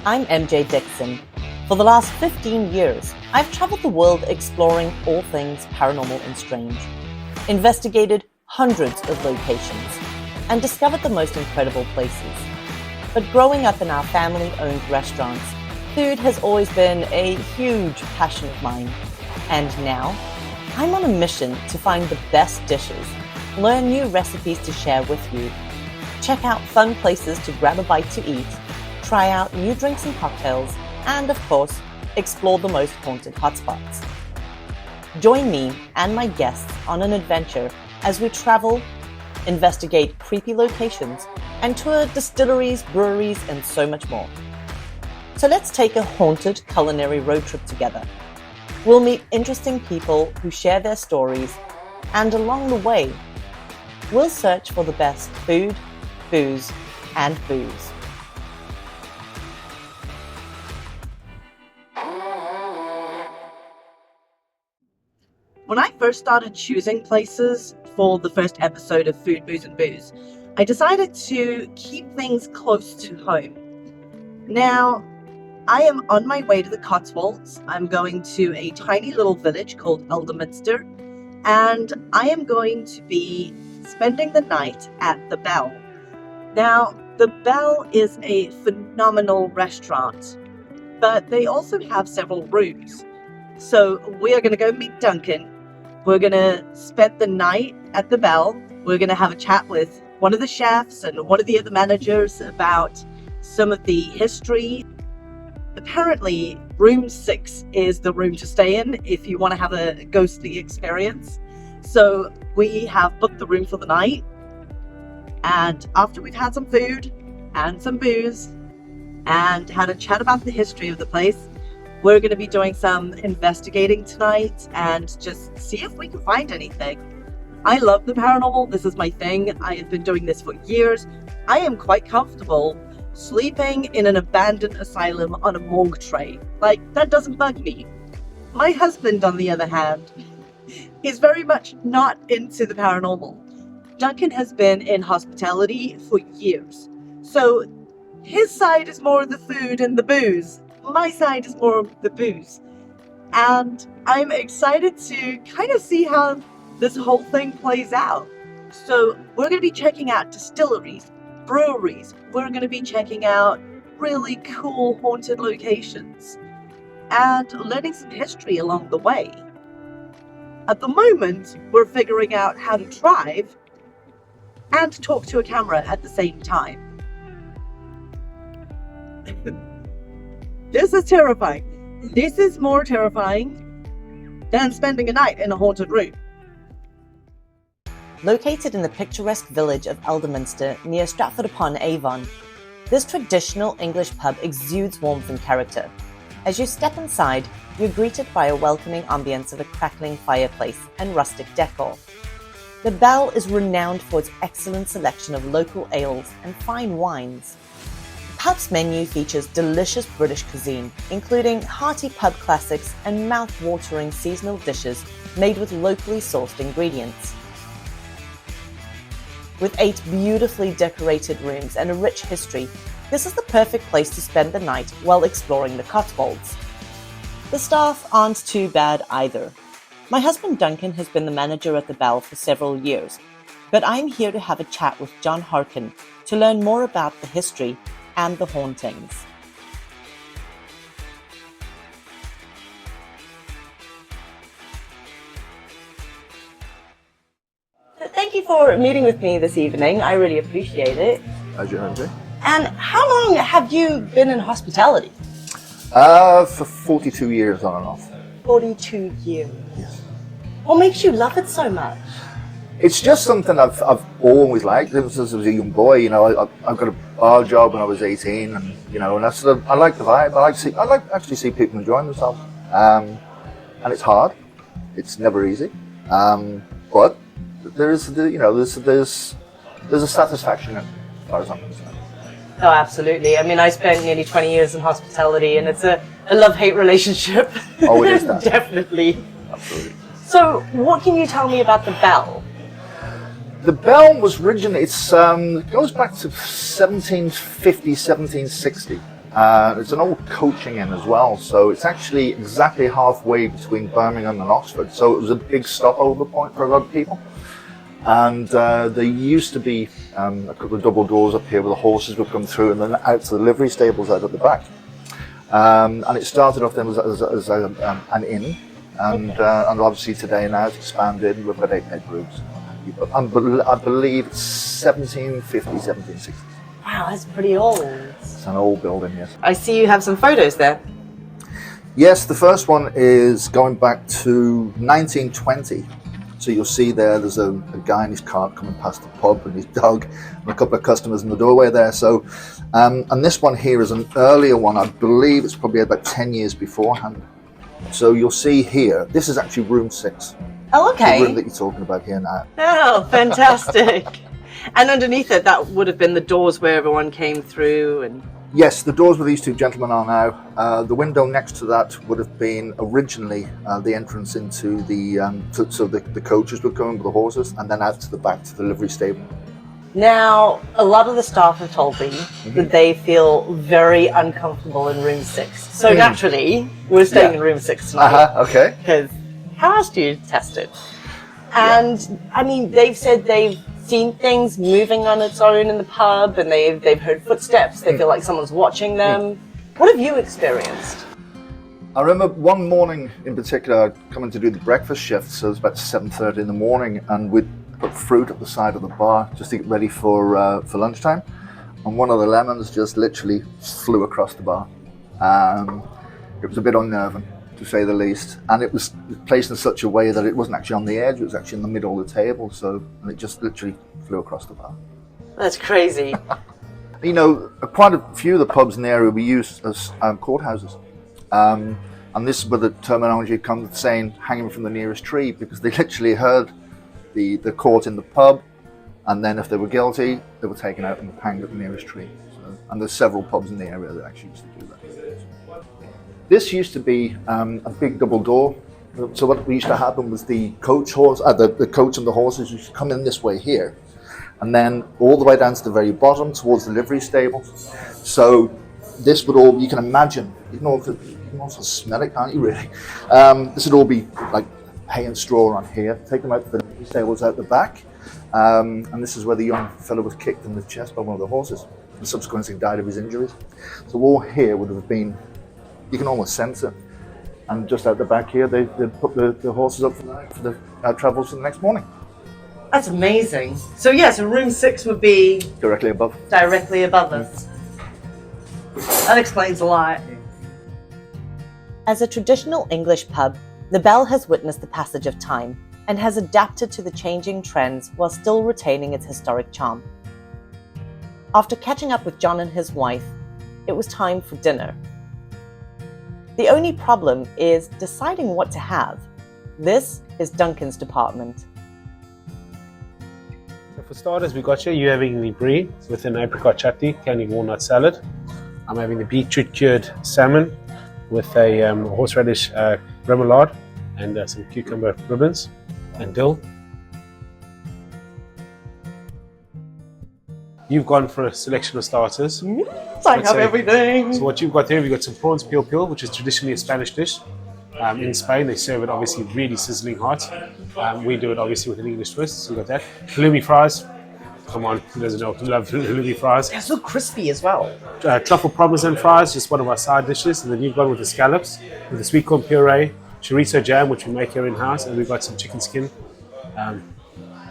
I'm MJ Dickson. For the last 15 years, I've traveled the world exploring all things paranormal and strange, investigated hundreds of locations, and discovered the most incredible places. But growing up in our family-owned restaurants, food has always been a huge passion of mine. And now, I'm on a mission to find the best dishes, learn new recipes to share with you, check out fun places to grab a bite to eat, try out new drinks and cocktails, and of course, explore the most haunted hotspots. Join me and my guests on an adventure as we travel, investigate creepy locations, and tour distilleries, breweries, and so much more. So let's take a haunted culinary road trip together. We'll meet interesting people who share their stories, and along the way, we'll search for the best food, booze, and booze. When I first started choosing places for the first episode of Food, Booze and Booze, I decided to keep things close to home. Now, I am on my way to the Cotswolds. I'm going to a tiny little village called Elderminster, and I am going to be spending the night at the Bell. Now, the Bell is a phenomenal restaurant, but they also have several rooms. So we are going to go meet Duncan. We're going to spend the night at the Bell. We're going to have a chat with one of the chefs and one of the other managers about some of the history. Apparently, room 6 is the room to stay in if you want to have a ghostly experience. So we have booked the room for the night. And after we've had some food and some booze and had a chat about the history of the place, we're going to be doing some investigating tonight and just see if we can find anything. I love the paranormal. This is my thing. I have been doing this for years. I am quite comfortable sleeping in an abandoned asylum on a morgue tray. Like, that doesn't bug me. My husband, on the other hand, is very much not into the paranormal. Duncan has been in hospitality for years. So his side is more the food and the booze. My side is more the booze. And I'm excited to kind of see how this whole thing plays out. So we're going to be checking out distilleries, breweries. We're going to be checking out really cool haunted locations and learning some history along the way. At the moment, we're figuring out how to drive and talk to a camera at the same time. This is terrifying. This is more terrifying than spending a night in a haunted room. Located in the picturesque village of Elderminster near Stratford-upon-Avon, this traditional English pub exudes warmth and character. As you step inside, you're greeted by a welcoming ambience of a crackling fireplace and rustic decor. The Bell is renowned for its excellent selection of local ales and fine wines. The pub's menu features delicious British cuisine, including hearty pub classics and mouth-watering seasonal dishes made with locally sourced ingredients. With 8 beautifully decorated rooms and a rich history, this is the perfect place to spend the night while exploring the Cotswolds. The staff aren't too bad either. My husband Duncan has been the manager at the Bell for several years, but I'm here to have a chat with John Harkin to learn more about the history and the hauntings. Thank you for meeting with me this evening. I really appreciate it. Pleasure, MJ. And how long have you been in hospitality? For 42 years on and off. 42 years. Yes. What makes you love it so much? It's just something I've always liked. Ever since I was a young boy, I got a bar job when I was 18, and and that's I like the vibe. I like actually see people enjoying themselves. And it's hard. It's never easy. But there's a satisfaction in it, as far as I'm concerned. Oh, absolutely. I mean, I spent nearly 20 years in hospitality, and it's a love-hate relationship. Oh, it is that. Definitely. Absolutely. So, what can you tell me about the Bell? The Bell was originally, it goes back to 1750, 1760. It's an old coaching inn as well, so it's actually exactly halfway between Birmingham and Oxford. So it was a big stopover point for a lot of people. And there used to be a couple of double doors up here where the horses would come through and then out to the livery stables out at the back. And it started off then as an inn, and obviously today now it's expanded. We've got 8 bedrooms. I believe it's 1750s, 1760s. Wow, that's pretty old. It's an old building, yes. I see you have some photos there. Yes, the first one is going back to 1920. So you'll see there's a guy in his cart coming past the pub and his dog and a couple of customers in the doorway there. So, and this one here is an earlier one. I believe it's probably about 10 years beforehand. So you'll see here, this is actually room 6. Oh, okay. The room that you're talking about here now. Oh, fantastic. And underneath it, that would have been the doors where everyone came through and... Yes, the doors where these two gentlemen are now. The window next to that would have been originally the entrance into the so the coaches would come in with the horses, and then out to the back to the livery stable. Now, a lot of the staff have told me that they feel very uncomfortable in room 6. So naturally, we're staying in room 6 tonight. Okay. Because how else do you test it? And I mean, they've said they've seen things moving on its own in the pub, and they've heard footsteps. They feel like someone's watching them. What have you experienced? I remember one morning in particular coming to do the breakfast shift, so it was about 7:30 in the morning, and we'd put fruit at the side of the bar just to get ready for lunchtime, and one of the lemons just literally flew across the bar. It was a bit unnerving, to say the least, and it was placed in such a way that it wasn't actually on the edge, it was actually in the middle of the table, and it just literally flew across the bar. That's crazy. You know, quite a few of the pubs in the area we use as courthouses, and this is where the terminology comes saying hanging from the nearest tree, because they literally heard the court in the pub, and then if they were guilty, they were taken out and hanged at the nearest tree. So, and there's several pubs in the area that actually used to do that. This used to be a big double door. So what used to happen was the coach and the horses used to come in this way here, and then all the way down to the very bottom towards the livery stable. So this would all, you can imagine, you can also smell it, can't you really? This would all be like hay and straw on here. Take them out to the livery stables out the back, and this is where the young fellow was kicked in the chest by one of the horses and subsequently died of his injuries. So all here would have been, you can almost sense it. And just out the back here, they put the horses up for the travels for the next morning. That's amazing. So so room 6 would be... Directly above. Directly above us. That explains a lot. As a traditional English pub, the Bell has witnessed the passage of time and has adapted to the changing trends while still retaining its historic charm. After catching up with John and his wife, it was time for dinner. The only problem is deciding what to have. This is Duncan's department. So for starters, we got here, you're having the brie with an apricot chutney, candy walnut salad. I'm having the beetroot cured salmon with a horseradish remoulade and some cucumber ribbons and dill. You've gone for a selection of starters. Yes, I have everything. So what you've got there, we've got some prawns pil, which is traditionally a Spanish dish. In Spain, they serve it obviously really sizzling hot. We do it obviously with an English twist, so we've got that. Halloumi fries. Come on, who doesn't know? Love halloumi fries. They're so crispy as well. Truffle parmesan fries, just one of our side dishes. And then you've gone with the scallops, with the sweet corn puree, chorizo jam, which we make here in-house, and we've got some chicken skin.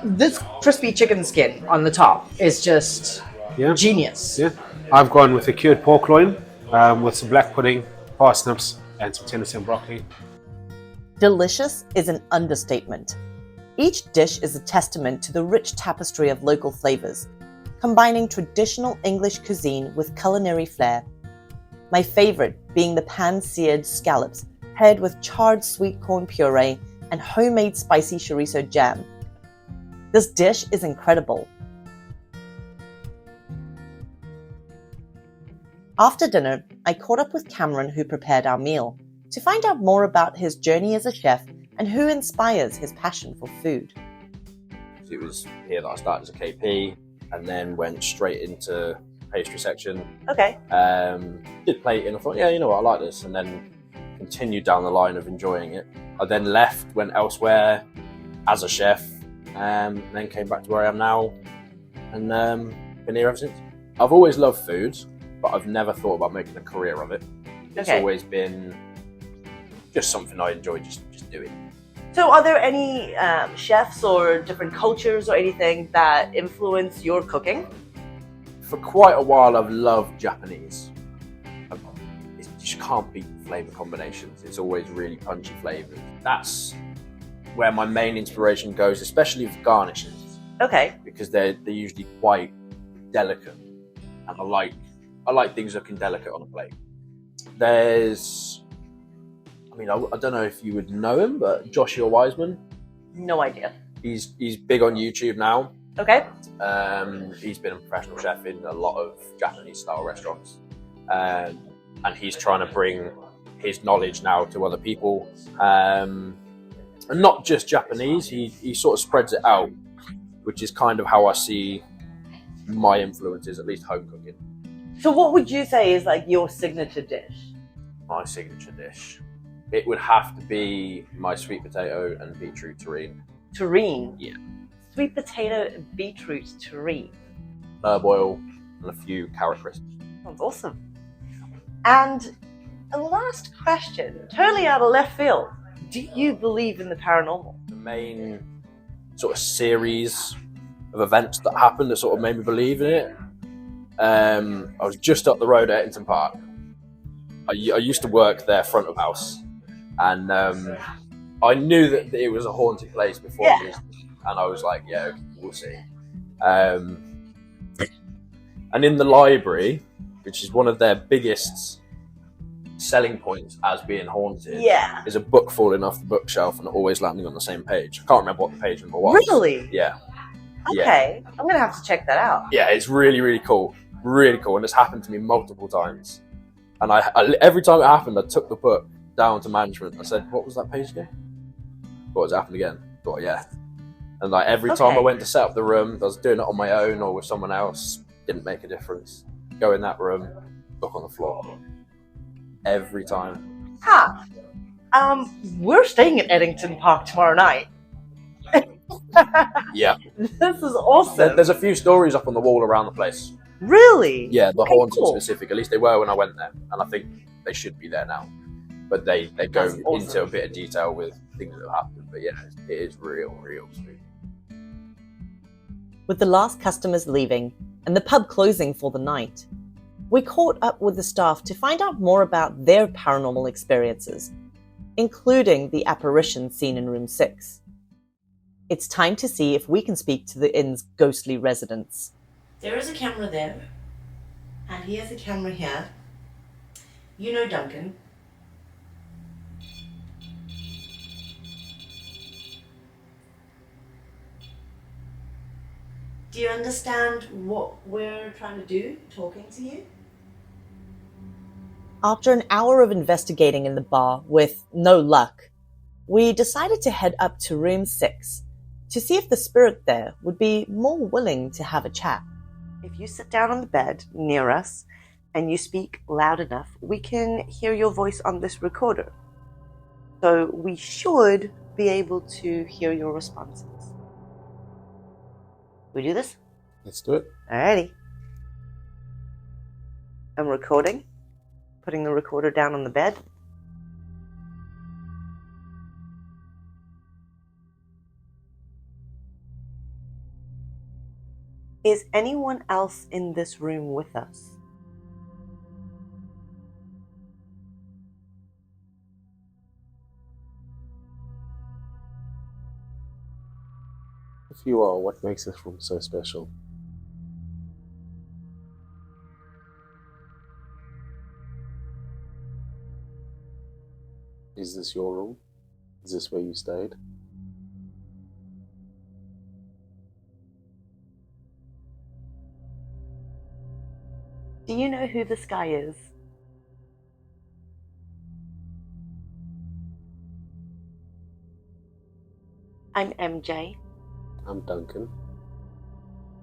This crispy chicken skin on the top is just genius. Yeah, I've gone with a cured pork loin with some black pudding, parsnips, and some Tennessee broccoli. Delicious is an understatement. Each dish is a testament to the rich tapestry of local flavors, combining traditional English cuisine with culinary flair. My favorite being the pan-seared scallops paired with charred sweet corn puree and homemade spicy chorizo jam. This dish is incredible. After dinner, I caught up with Cameron, who prepared our meal, to find out more about his journey as a chef and who inspires his passion for food. It was here that I started as a KP and then went straight into pastry section. Okay. Did plating, and I thought, yeah, you know what, I like this, and then continued down the line of enjoying it. I then left, went elsewhere as a chef, then came back to where I am now, and been here ever since. I've always loved food, but I've never thought about making a career of it. It's always been just something I enjoy just doing. So are there any chefs or different cultures or anything that influence your cooking? For quite a while, I've loved Japanese. You just can't beat flavour combinations. It's always really punchy flavours. That's where my main inspiration goes, especially with garnishes. Okay. Because they're usually quite delicate, and I like things looking delicate on a plate. There's, I don't know if you would know him, but Joshua Wiseman. No idea. He's big on YouTube now. Okay. He's been a professional chef in a lot of Japanese style restaurants, and he's trying to bring his knowledge now to other people, and not just Japanese. He sort of spreads it out, which is kind of how I see my influences, at least home cooking. So what would you say is like your signature dish? My signature dish, it would have to be my sweet potato and beetroot terrine. Terrine? Yeah. Sweet potato and beetroot terrine. Herb oil and a few carrot crisps. Sounds awesome. And a last question, totally out of left field. Do you believe in the paranormal? The main sort of series of events that happened that sort of made me believe in it. I was just up the road at Ettington Park. I used to work there front of house, and I knew that it was a haunted place before, and I was like, yeah, okay, we'll see. And in the library, which is one of their biggest selling points as being haunted, is a book falling off the bookshelf and always landing on the same page. I can't remember what the page number was. Really? Yeah. Okay, I'm gonna have to check that out. Yeah, it's really, really cool. Really cool, and it's happened to me multiple times. And I every time it happened, I took the book down to management. I said, "What was that page again? What has happened again?" I thought, yeah. And like every time I went to set up the room, I was doing it on my own or with someone else. Didn't make a difference. Go in that room, book on the floor. Every time. We're staying at Ettington Park tomorrow night. Yeah. This is awesome. There's a few stories up on the wall around the place. Really? Yeah, the haunted cool. specific. At least they were when I went there, and I think they should be there now. But they go into a bit of detail with things that have happened. But yeah, it is real sweet. With the last customers leaving and the pub closing for the night, we caught up with the staff to find out more about their paranormal experiences, including the apparition seen in room 6. It's time to see if we can speak to the inn's ghostly residents. There is a camera there, and here's a camera here. You know Duncan. Do you understand what we're trying to do, talking to you? After an hour of investigating in the bar with no luck, we decided to head up to room 6 to see if the spirit there would be more willing to have a chat. If you sit down on the bed near us and you speak loud enough, we can hear your voice on this recorder. So we should be able to hear your responses. We do this? Let's do it. Alrighty. I'm recording. Putting the recorder down on the bed. Is anyone else in this room with us? If you are, what makes this room so special? Is this your room? Is this where you stayed? Do you know who this guy is? I'm MJ. I'm Duncan.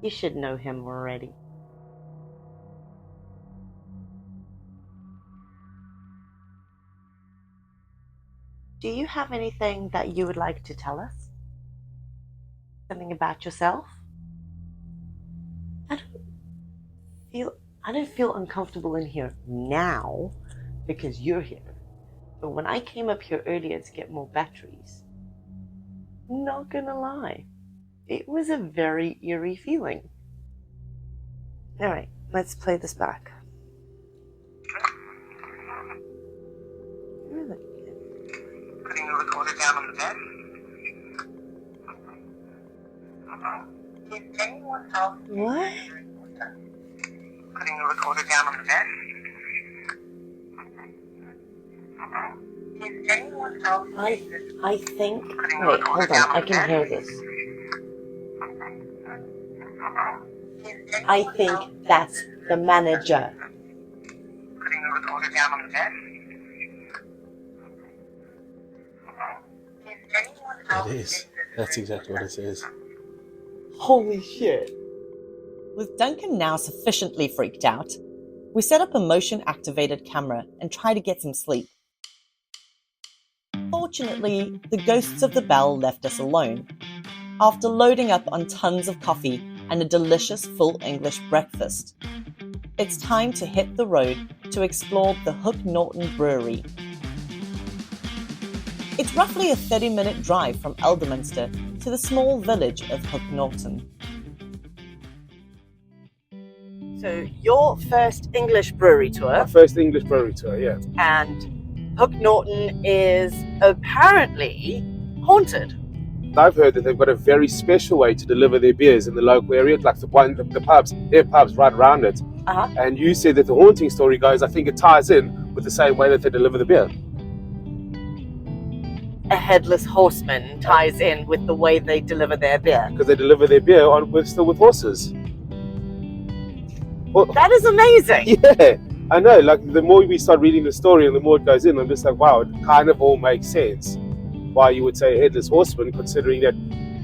You should know him already. Do you have anything that you would like to tell us? Something about yourself? I don't feel uncomfortable in here now because you're here. But when I came up here earlier to get more batteries, not gonna lie, it was a very eerie feeling. All right, let's play this back. Putting the recorder down on the bed. Is anyone else? What? Putting the recorder down on the bed. Is anyone else? I think. Wait, hold on. I can hear this. I think that's the manager. Putting the recorder down on the bed. Is anyone else? It is. That's exactly what it is. Holy shit. With Duncan now sufficiently freaked out, we set up a motion-activated camera and try to get some sleep. Fortunately, the ghosts of the bell left us alone. After loading up on tons of coffee and a delicious full English breakfast, it's time to hit the road to explore the Hook Norton Brewery. It's roughly a 30-minute drive from Elderminster to the small village of Hook Norton. So, your first English brewery tour, Our first English brewery tour, yeah. and Hook Norton is apparently haunted. I've heard that they've got a very special way to deliver their beers in the local area, like the pubs, their pubs right around it. Uh-huh. And you said that the haunting story goes, I think it ties in with the same way that they deliver the beer. A headless horseman ties in with the way they deliver their beer. Because they deliver their beer still with horses. Well, That is amazing! yeah, I know. Like, the more we start reading the story and the more it goes in, I'm just like, wow, it kind of all makes sense. Why you would say a headless horseman, considering that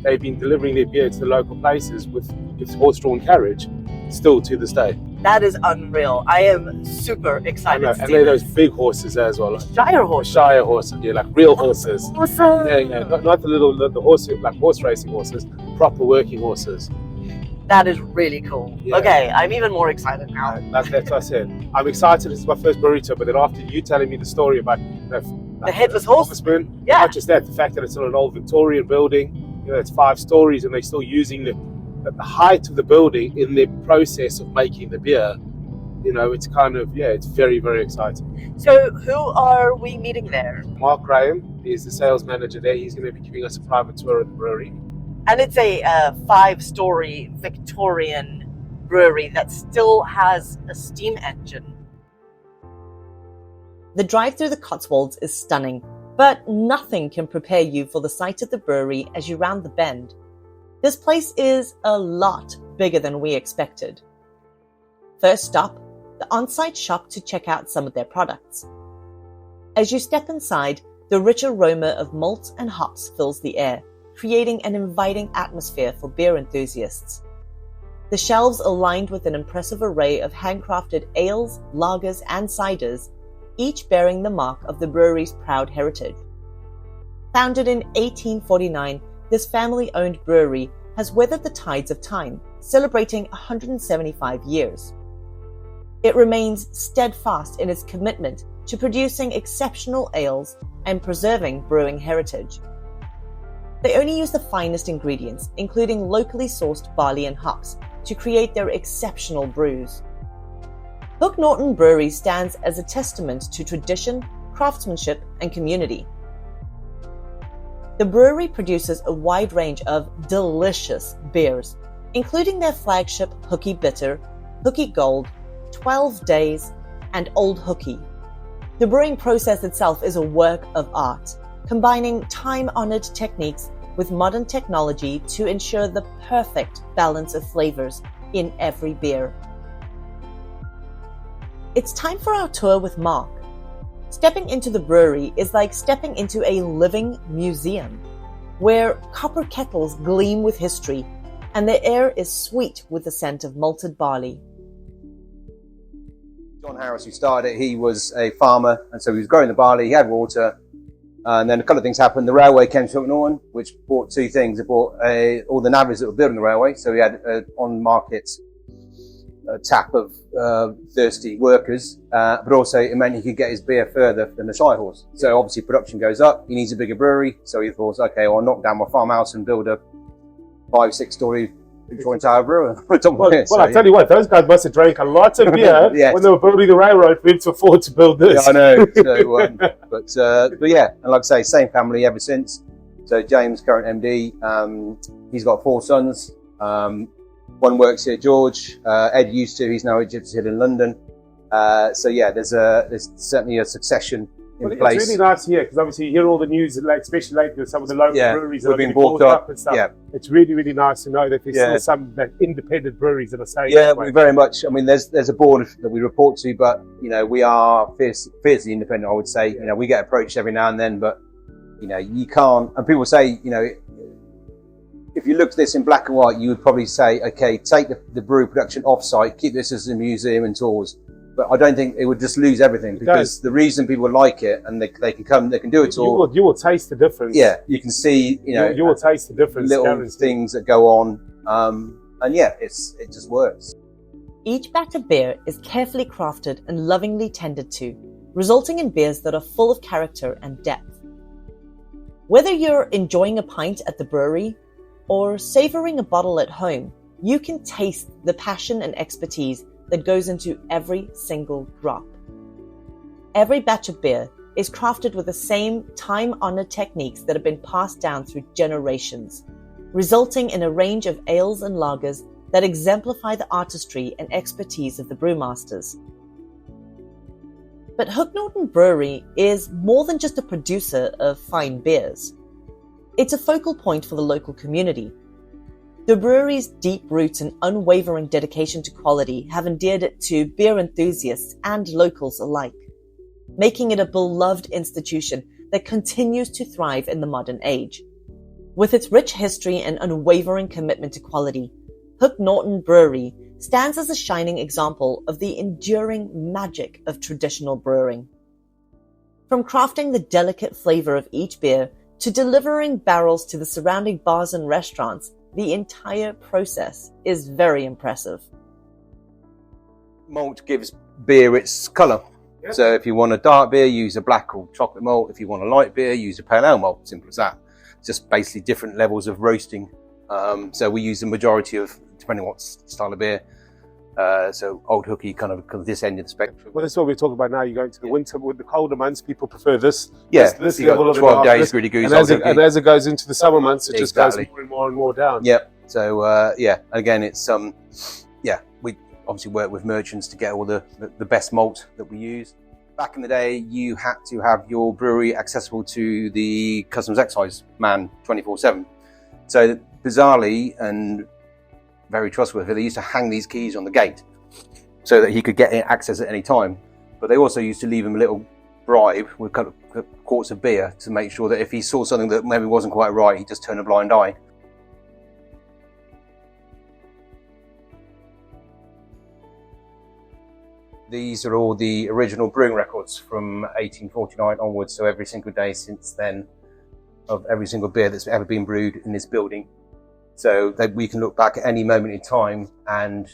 they've been delivering their beer to the local places with horse-drawn carriage, still to this day. That is unreal. I am super I excited know, to and see they're this. those big horses as well, like Shire horse. Shire horses, yeah, like real horses. Awesome! Yeah, not the horse, like horse racing horses, proper working horses. That is really cool. Yeah. Okay, I'm even more excited now. That's what I said. I'm excited. It's my first brewery tour, but then after you telling me the story about The headless horseman? Yeah. Not just that, the fact that it's in an old Victorian building, it's 5 stories and they're still using the height of the building in the process of making the beer. It's kind of, it's very, very exciting. So, who are we meeting there? Mark Graham is the sales manager there. He's going to be giving us a private tour of the brewery. And it's a 5-story Victorian brewery that still has a steam engine. The drive through the Cotswolds is stunning, but nothing can prepare you for the sight of the brewery as you round the bend. This place is a lot bigger than we expected. First stop, the on-site shop to check out some of their products. As you step inside, the rich aroma of malts and hops fills the air, creating an inviting atmosphere for beer enthusiasts. The shelves are lined with an impressive array of handcrafted ales, lagers, and ciders, each bearing the mark of the brewery's proud heritage. Founded in 1849, this family-owned brewery has weathered the tides of time, celebrating 175 years. It remains steadfast in its commitment to producing exceptional ales and preserving brewing heritage. They only use the finest ingredients, including locally sourced barley and hops, to create their exceptional brews. Hook Norton Brewery stands as a testament to tradition, craftsmanship, and community. The brewery produces a wide range of delicious beers, including their flagship Hooky Bitter, Hooky Gold, 12 Days, and Old Hooky. The brewing process itself is a work of art, combining time-honored techniques with modern technology to ensure the perfect balance of flavors in every beer. It's time for our tour with Mark. Stepping into the brewery is like stepping into a living museum, where copper kettles gleam with history and the air is sweet with the scent of malted barley. John Harris, who started it, he was a farmer, and so he was growing the barley, he had water, And then a couple of things happened. The railway came to Hook Norton, which brought two things. It brought all the navvies that were building the railway. So we had on market a tap of thirsty workers, but also it meant he could get his beer further than the Shire Horse. So obviously production goes up. He needs a bigger brewery. So he thought, okay, well, I'll knock down my farmhouse and build a 5-6 story Victorian Tower brewer. Well, I tell you what, those guys must have drank a lot of beer Yes. when they were building the railroad for him to afford to build this. Yeah, I know. So, but yeah, and like I say, same family ever since. So James, current MD, he's got 4 sons. One works here, George. Ed used to. He's now at Gypsy Hill in London. So yeah, there's certainly a succession in place. It's really nice to hear, because obviously you hear all the news, like, especially lately with some of the local breweries that we've are been being bought bought up and stuff. Yeah. It's really, really nice to know that there's Yeah. still some that independent breweries that are saying Yeah, that way. we very much. I mean, there's a board that we report to, but you know, we are fiercely independent. I would say, you know, we get approached every now and then, but you know, you can't. And people say, you know, if you looked at this in black and white, you would probably say, okay, take the brew production off-site, keep this as a museum and tours. But I don't think it would just lose everything, because the reason people like it and they can come, they can do it all. You will taste the difference. Yeah, you can see, you know, you will taste the difference. little guaranteed. things that go on, and yeah, it just works. Each batch of beer is carefully crafted and lovingly tended to, resulting in beers that are full of character and depth. Whether you're enjoying a pint at the brewery or savouring a bottle at home, you can taste the passion and expertise that goes into every single drop. Every batch of beer is crafted with the same time-honoured techniques that have been passed down through generations, resulting in a range of ales and lagers that exemplify the artistry and expertise of the brewmasters. But Hook Norton Brewery is more than just a producer of fine beers. It's a focal point for the local community. The brewery's deep roots and unwavering dedication to quality have endeared it to beer enthusiasts and locals alike, making it a beloved institution that continues to thrive in the modern age. With its rich history and unwavering commitment to quality, Hook Norton Brewery stands as a shining example of the enduring magic of traditional brewing. From crafting the delicate flavor of each beer to delivering barrels to the surrounding bars and restaurants, the entire process is very impressive. Malt gives beer its colour. Yep. So if you want a dark beer, use a black or chocolate malt. If you want a light beer, use a pale ale malt. Simple as that. Just basically different levels of roasting. So we use the majority of, depending on what style of beer. So Old Hooky kind of this end of the spectrum. Well, that's what we're talking about now. You're going to the winter, with the colder months, people prefer this. Yeah, this you got 12 days really goose. And as it goes into the summer months, it just goes more and more and more down. Yep. So yeah, again, it's yeah, we obviously work with merchants to get all the best malt that we use. Back in the day, you had to have your brewery accessible to the customs excise man 24/7. So bizarrely and very trustworthy, they used to hang these keys on the gate so that he could get access at any time. But they also used to leave him a little bribe with quarts of beer to make sure that if he saw something that maybe wasn't quite right, he'd just turn a blind eye. These are all the original brewing records from 1849 onwards, so every single day since then of every single beer that's ever been brewed in this building. So that we can look back at any moment in time and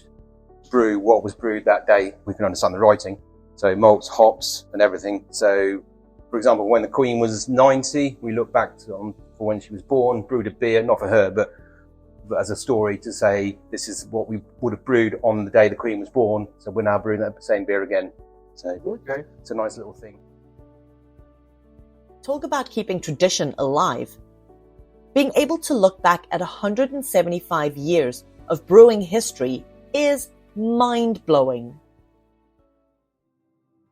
brew what was brewed that day. We can understand the writing. So malts, hops and everything. So for example, when the Queen was 90, we look back for when she was born, brewed a beer, not for her, but as a story to say, this is what we would have brewed on the day the Queen was born. So we're now brewing that same beer again. So okay, it's a nice little thing. Talk about keeping tradition alive. Being able to look back at 175 years of brewing history is mind-blowing.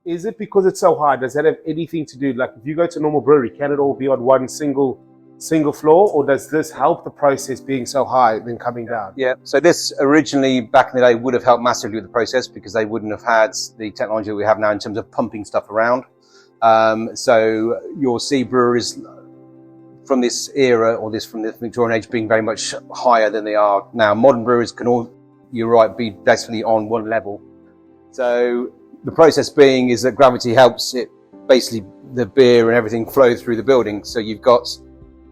Is it because it's so high? Does that have anything to do, like if you go to a normal brewery, can it all be on one single floor, or does this help the process being so high then coming down? Yeah, so this originally back in the day would have helped massively with the process because they wouldn't have had the technology that we have now in terms of pumping stuff around. So you'll see breweries from this era or from the Victorian age being very much higher than they are now. Modern breweries can all, you're right, be basically on one level. So the process being is that gravity helps it basically the beer and everything flow through the building. So you've got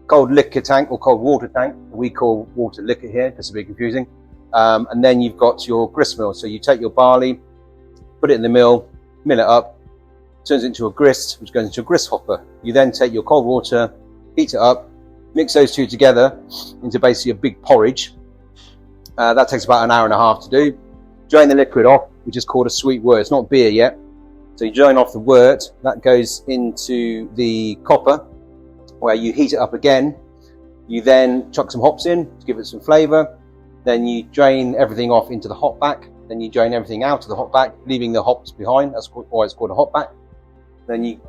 cold liquor tank or cold water tank. We call water liquor here, just to be confusing. And then you've got your grist mill. So you take your barley, put it in the mill it up, turns it into a grist, which goes into a grist hopper. You then take your cold water, heat it up, mix those two together into basically a big porridge. That takes about an hour and a half to do. Drain the liquid off, which is called a sweet wort. It's not beer yet. So you drain off the wort, that goes into the copper, where you heat it up again. You then chuck some hops in to give it some flavour. Then you drain everything off into the hop back. Then you drain everything out of the hop back, leaving the hops behind. That's why it's called a hop back. Then you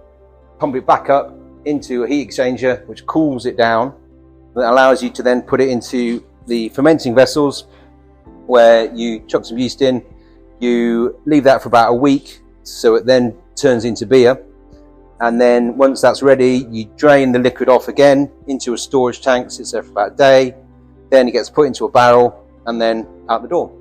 pump it back up into a heat exchanger, which cools it down. That allows you to then put it into the fermenting vessels, where you chuck some yeast in. You leave that for about a week, so it then turns into beer. And then once that's ready, you drain the liquid off again into a storage tank, sits there for about a day. Then it gets put into a barrel and then out the door.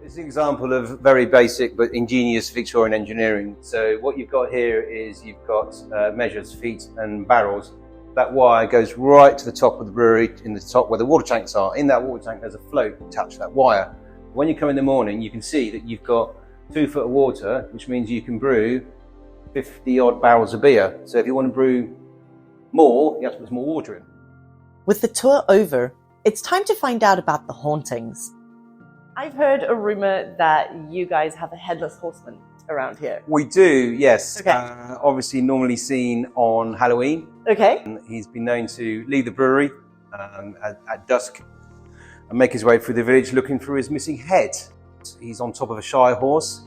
It's an example of very basic but ingenious Victorian engineering. So what you've got here is you've got measures, feet and barrels. That wire goes right to the top of the brewery, in the top where the water tanks are. In that water tank there's a float attached to that wire. When you come in the morning, you can see that you've got 2 foot of water, which means you can brew 50 odd barrels of beer. So if you want to brew more, you have to put some more water in. With the tour over, it's time to find out about the hauntings. I've heard a rumor that you guys have a headless horseman around here. We do, yes. Okay. Obviously normally seen on Halloween. Okay. And he's been known to leave the brewery at dusk and make his way through the village looking for his missing head. He's on top of a Shire horse,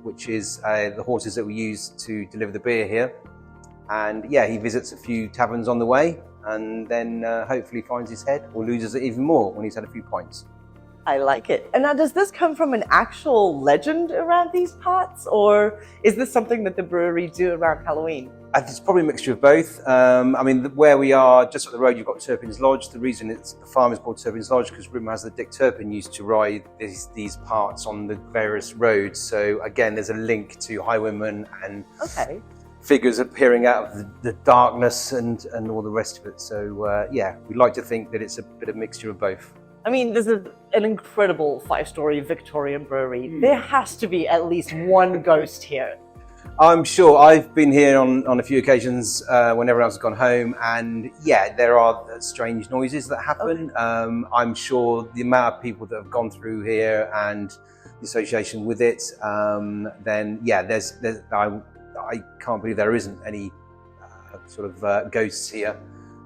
which is the horses that we use to deliver the beer here. And yeah, he visits a few taverns on the way and then hopefully finds his head or loses it even more when he's had a few pints. I like it. And now, does this come from an actual legend around these parts, or is this something that the brewery do around Halloween? It's probably a mixture of both. I mean, where we are, just up the road, you've got Turpin's Lodge. The reason the farm is called Turpin's Lodge because rumour has that Dick Turpin used to ride these parts on the various roads. So again, there's a link to highwaymen and figures appearing out of the darkness and all the rest of it. So yeah, we like to think that it's a bit of mixture of both. I mean, this is an incredible 5-story Victorian brewery. There has to be at least one ghost here. I'm sure. I've been here on a few occasions when everyone else has gone home, and yeah, there are strange noises that happen. I'm sure the amount of people that have gone through here and the association with it, then yeah, I can't believe there isn't any sort of ghosts here.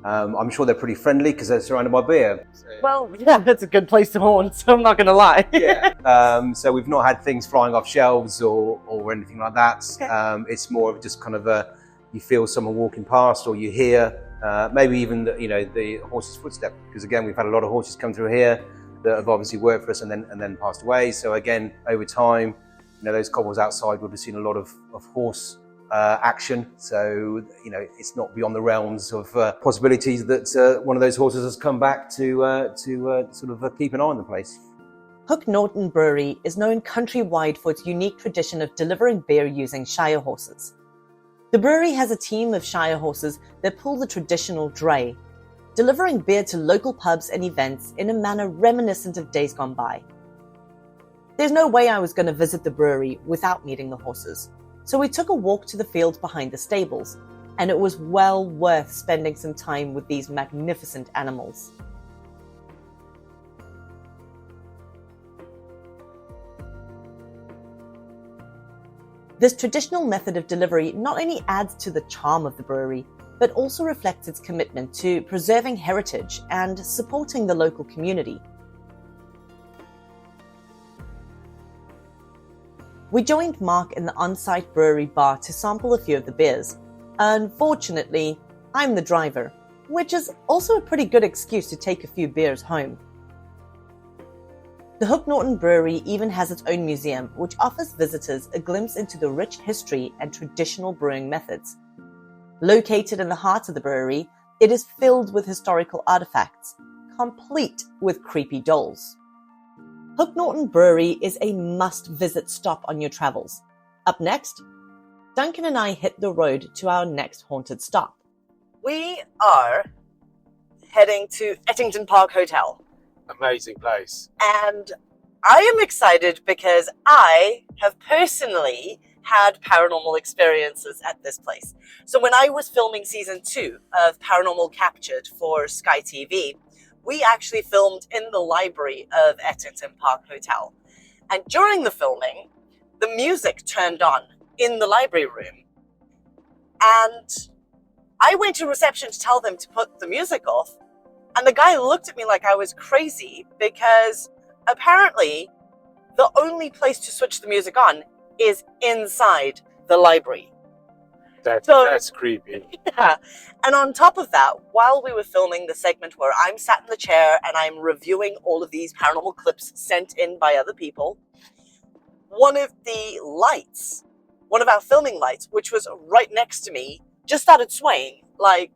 I'm sure they're pretty friendly because they're surrounded by beer. Well, yeah, that's a good place to haunt, so I'm not going to lie. Yeah. So we've not had things flying off shelves or anything like that. It's more of just kind of you feel someone walking past, or you hear maybe even the horse's footstep. Because again, we've had a lot of horses come through here that have obviously worked for us and then passed away. So again, over time, those cobbles outside would have seen a lot of horse action, so it's not beyond the realms of possibilities that one of those horses has come back to sort of keep an eye on the place. Hook Norton Brewery is known countrywide for its unique tradition of delivering beer using Shire horses. The brewery has a team of Shire horses that pull the traditional dray, delivering beer to local pubs and events in a manner reminiscent of days gone by. There's no way I was going to visit the brewery without meeting the horses. So we took a walk to the field behind the stables, and it was well worth spending some time with these magnificent animals. This traditional method of delivery not only adds to the charm of the brewery, but also reflects its commitment to preserving heritage and supporting the local community. We joined Mark in the on-site brewery bar to sample a few of the beers. Unfortunately, I'm the driver, which is also a pretty good excuse to take a few beers home. The Hook Norton Brewery even has its own museum, which offers visitors a glimpse into the rich history and traditional brewing methods. Located in the heart of the brewery, it is filled with historical artifacts, complete with creepy dolls. Hook Norton Brewery is a must-visit stop on your travels. Up next, Duncan and I hit the road to our next haunted stop. We are heading to Ettington Park Hotel. Amazing place. And I am excited because I have personally had paranormal experiences at this place. So when I was filming season 2 of Paranormal Captured for Sky TV, we actually filmed in the library of Ettington Park Hotel. And during the filming, the music turned on in the library room. And I went to reception to tell them to put the music off. And the guy looked at me like I was crazy because apparently the only place to switch the music on is inside the library. That's creepy. Yeah. And on top of that, while we were filming the segment where I'm sat in the chair and I'm reviewing all of these paranormal clips sent in by other people, one of the lights, one of our filming lights, which was right next to me, just started swaying, like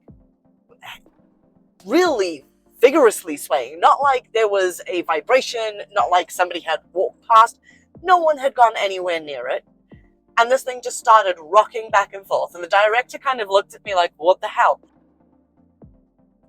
really vigorously swaying. Not like there was a vibration, not like somebody had walked past. No one had gone anywhere near it. And this thing just started rocking back and forth. And the director kind of looked at me like, what the hell?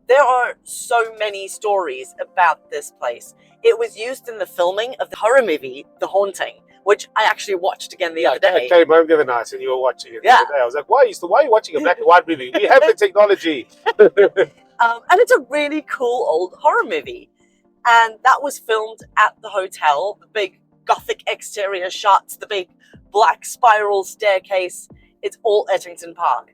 There are so many stories about this place. It was used in the filming of the horror movie, The Haunting, which I actually watched again the other day. I came home the other night and you were watching it the Yeah. other day. I was like, why are you watching a black and white movie? We have the technology. And it's a really cool old horror movie. And that was filmed at the hotel. The big gothic exterior shots, the big black spiral staircase. It's all Ettington Park.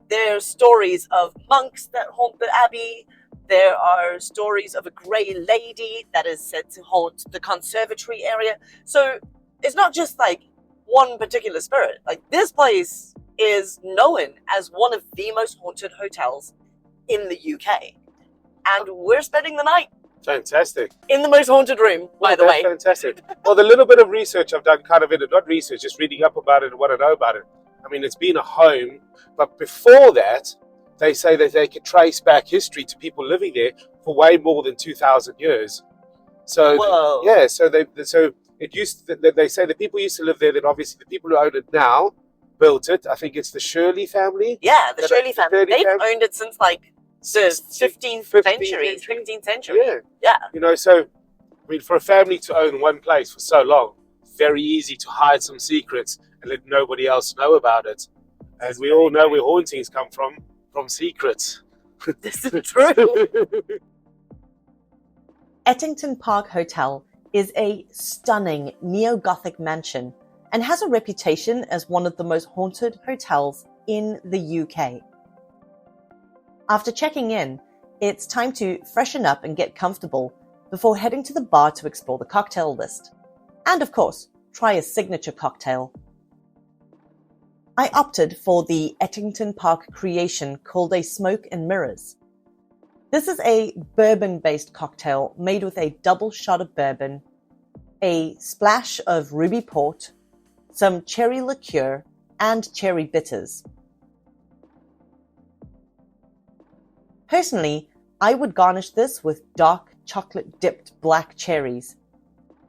There are stories of monks that haunt the abbey. There are stories of a grey lady that is said to haunt the conservatory area. So it's not just like one particular spirit. Like, this place is known as one of the most haunted hotels in the UK. And we're spending the night Fantastic. in the most haunted room, by the way. Fantastic. Well, the little bit of research I've done, kind of not research, just reading up about it and what I know about it. I mean, it's been a home, but before that, they say that they could trace back history to people living there for way more than 2,000 years. So, Whoa. yeah, so they say the people used to live there. Then obviously the people who own it now built it. I think it's the Shirley family. Yeah, the Shirley family. Shirley They've family. owned it since like the 15th century, 16th century. Yeah. Yeah. You know, so I mean, for a family to own one place for so long, very easy to hide some secrets and let nobody else know about it. And we all know where hauntings come from secrets. This is true. Ettington Park Hotel is a stunning neo-Gothic mansion and has a reputation as one of the most haunted hotels in the UK. After checking in, it's time to freshen up and get comfortable before heading to the bar to explore the cocktail list. And of course, try a signature cocktail. I opted for the Ettington Park creation called a Smoke and Mirrors. This is a bourbon-based cocktail made with a double shot of bourbon, a splash of ruby port, some cherry liqueur, and cherry bitters. Personally, I would garnish this with dark chocolate-dipped black cherries,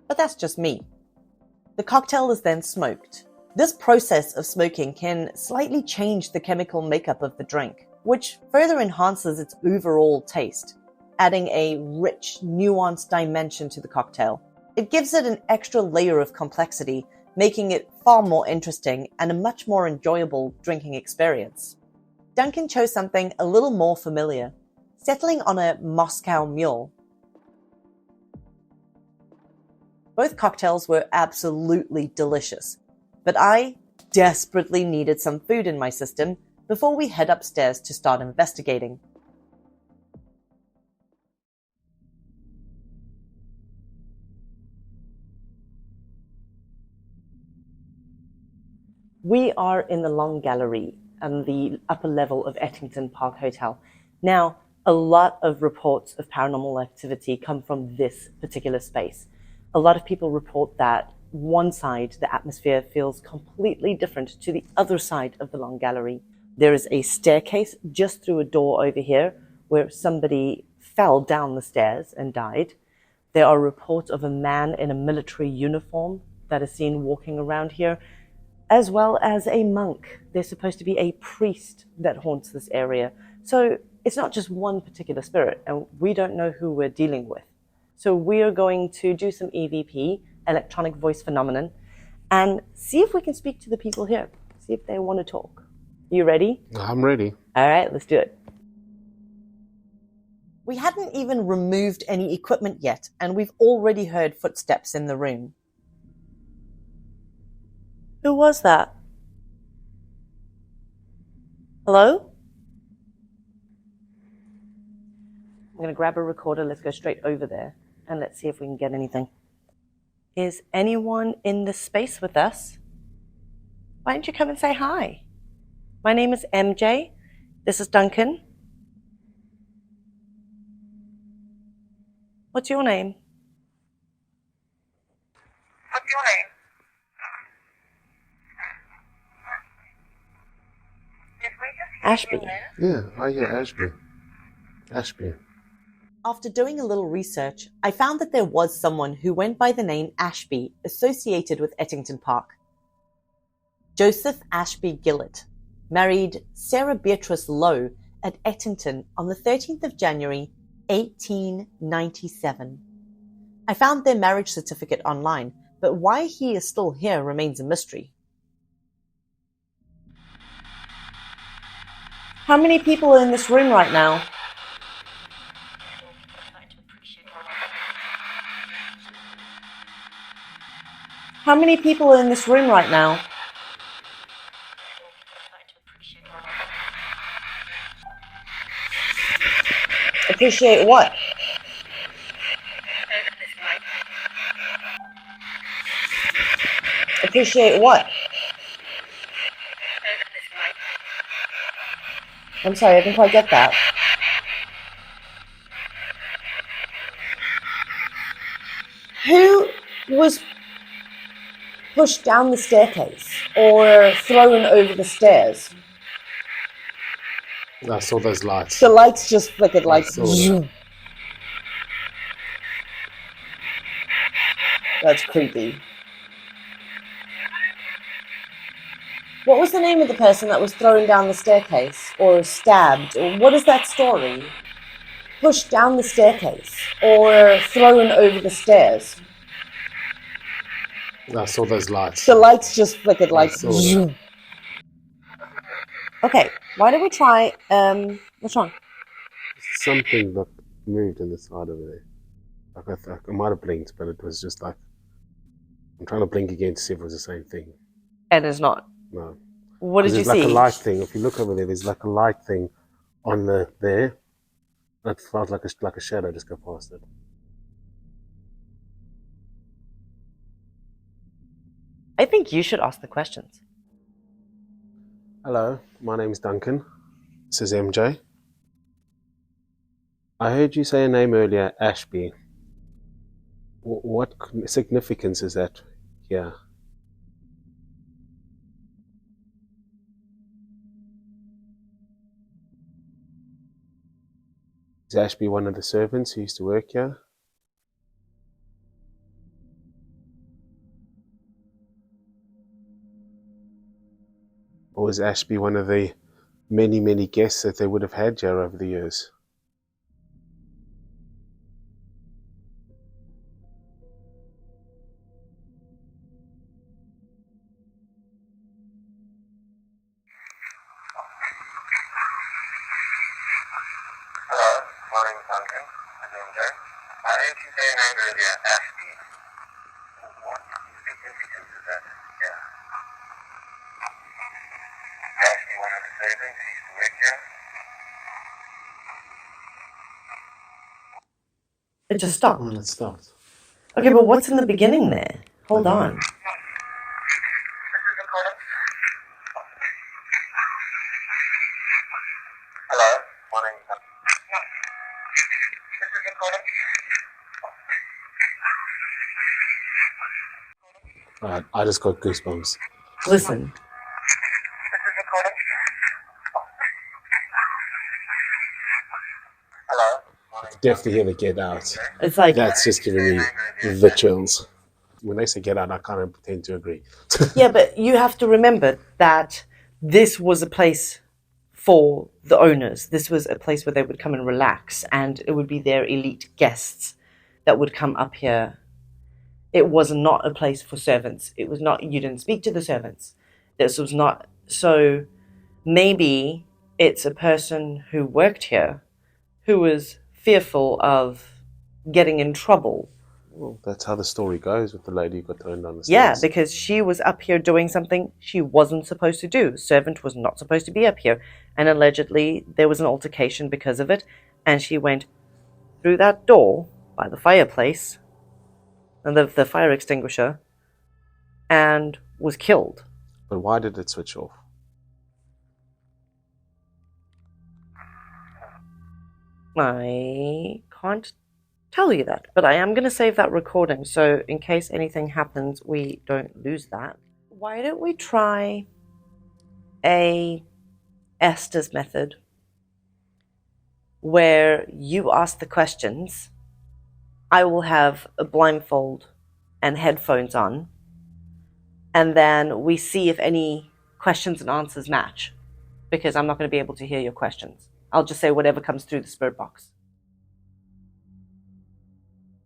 but that's just me. The cocktail is then smoked. This process of smoking can slightly change the chemical makeup of the drink, which further enhances its overall taste, adding a rich, nuanced dimension to the cocktail. It gives it an extra layer of complexity, making it far more interesting and a much more enjoyable drinking experience. Duncan chose something a little more familiar, settling on a Moscow Mule. Both cocktails were absolutely delicious, but I desperately needed some food in my system before we head upstairs to start investigating. We are in the Long Gallery and the upper level of Ettington Park Hotel. Now, a lot of reports of paranormal activity come from this particular space. A lot of people report that one side, the atmosphere feels completely different to the other side of the Long Gallery. There is a staircase just through a door over here where somebody fell down the stairs and died. There are reports of a man in a military uniform that is seen walking around here. as well as a monk. There's supposed to be a priest that haunts this area. So it's not just one particular spirit, and we don't know who we're dealing with. So we are going to do some EVP, electronic voice phenomenon, and see if we can speak to the people here. See if they want to talk. You ready? I'm ready. All right, let's do it. We hadn't even removed any equipment yet, and we've already heard footsteps in the room. Who was that? Hello? I'm going to grab a recorder. Let's go straight over there, and let's see if we can get anything. Is anyone in this space with us? Why don't you come and say hi? My name is MJ. This is Duncan. What's your name? What's your name? Did we just hear Ashby. your name? Yeah, I hear Ashby. Ashby. After doing a little research, I found that there was someone who went by the name Ashby associated with Ettington Park. Joseph Ashby Gillett married Sarah Beatrice Lowe at Ettington on the 13th of January, 1897. I found their marriage certificate online, but why he is still here remains a mystery. How many people are in this room right now? How many people are in this room right now? Appreciate what? Appreciate what? I'm sorry, I didn't quite get that. Who was pushed down the staircase or thrown over the stairs? I saw those lights. The lights just flickered like zoom. That's creepy. What was the name of the person that was thrown down the staircase or stabbed? Or what is that story? Pushed down the staircase or thrown over the stairs? I saw those lights. The lights just flickered like saw zoom. Okay, why don't we try, what's wrong? Something that moved in the side over there. Like I might have blinked, but it was just like, I'm trying to blink again to see if it was the same thing. And it's not. No. What did you There's like see? a light thing. If you look over there, there's like a light thing on there. That felt like a shadow just go past it. I think you should ask the questions. Hello, my name's Duncan. This is MJ. I heard you say a name earlier, Ashby. What significance is that here? Is Ashby one of the servants who used to work here? Or was Ashby one of the many, many guests that they would have had here over the years? Hello, my name's Duncan. My name's Joe. I heard you say your name earlier, Ashby. What significance is that? Yeah. Ashby, one of the servants who used to work here. It just stopped. Oh, it stopped. Okay, but what's in the beginning there? Hold on. This is recording. Hello, my name's Duncan. This is recording. Alright, I just got goosebumps. Listen. This is recording. Hello, my name's Definitely hear the get out. It's like, That's just giving me the chills. When they say get out, I kind of tend to agree. Yeah, but you have to remember that this was a place for the owners. This was a place where they would come and relax, and it would be their elite guests that would come up here. It was not a place for servants. It was not, you didn't speak to the servants. This was not, so maybe it's a person who worked here who was fearful of getting in trouble. Well, that's how the story goes with the lady who got thrown down the stairs. Yeah, because she was up here doing something she wasn't supposed to do. Servant was not supposed to be up here. And allegedly there was an altercation because of it. And she went through that door by the fireplace, and the fire extinguisher, and was killed. But why did it switch off? I can't tell you that, but I am going to save that recording, so in case anything happens, we don't lose that. Why don't we try a Esther's method, where you ask the questions, I will have a blindfold and headphones on, and then we see if any questions and answers match, because I'm not going to be able to hear your questions. I'll just say whatever comes through the spirit box.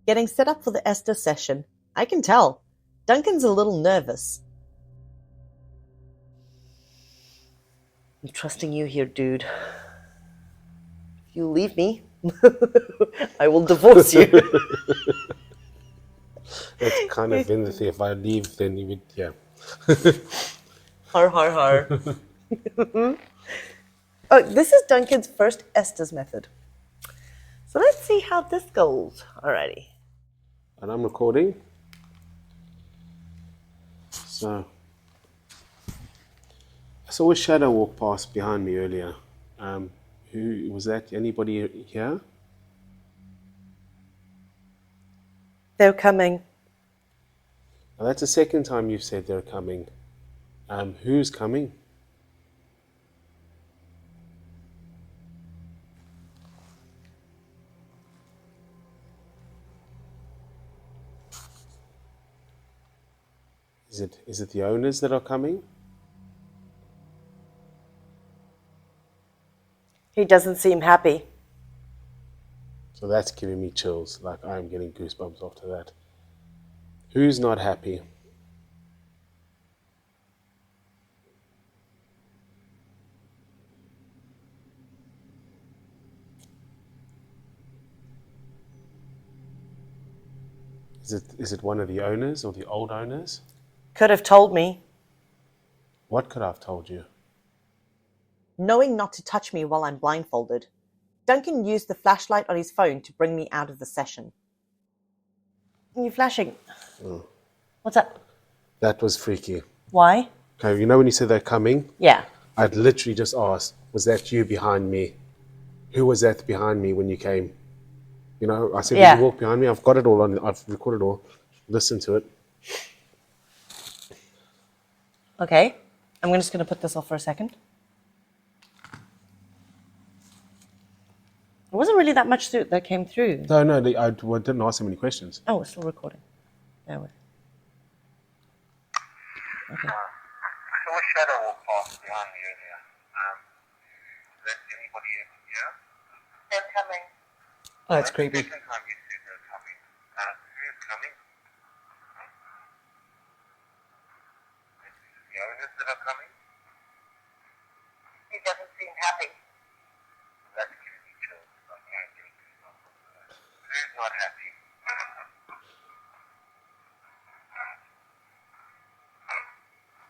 Getting set up for the Esther session. I can tell. Duncan's a little nervous. I'm trusting you here, dude. If you leave me, I will divorce you. That's kind of in the thing. If I leave, then you would, yeah. Har, har, har. Oh, this is Duncan's first Esther's method. So let's see how this goes. Alrighty. And I'm recording. So, I saw a shadow walk past behind me earlier. Who was that? Anybody here? They're coming. Now, that's the second time you've said they're coming. Who's coming? Is it the owners that are coming? He doesn't seem happy. So that's giving me chills. Like I'm getting goosebumps after that. Who's not happy? Is it one of the owners or the old owners? Could have told me. What could I have told you? Knowing not to touch me while I'm blindfolded, Duncan used the flashlight on his phone to bring me out of the session. You're flashing. What's up? That was freaky. Why? Okay, you know when you said they're coming? Yeah. I'd literally just asked, was that you behind me? Who was that behind me when you came? You know, I said, Yeah. When you walk behind me, I've got it all on, I've recorded it all. Listen to it. Okay. I'm just going to put this off for a second. There wasn't really that much that came through. No, I didn't ask him any questions. Oh, we're still recording. There we Okay. I saw a shadow walk past behind me earlier. Is there anybody here? They're coming. Oh, that's creepy. Second time you said they're coming. Who's coming? The owners that are coming? He doesn't seem happy. That's giving me chills. Like I'm getting goosebumps. Who's not happy?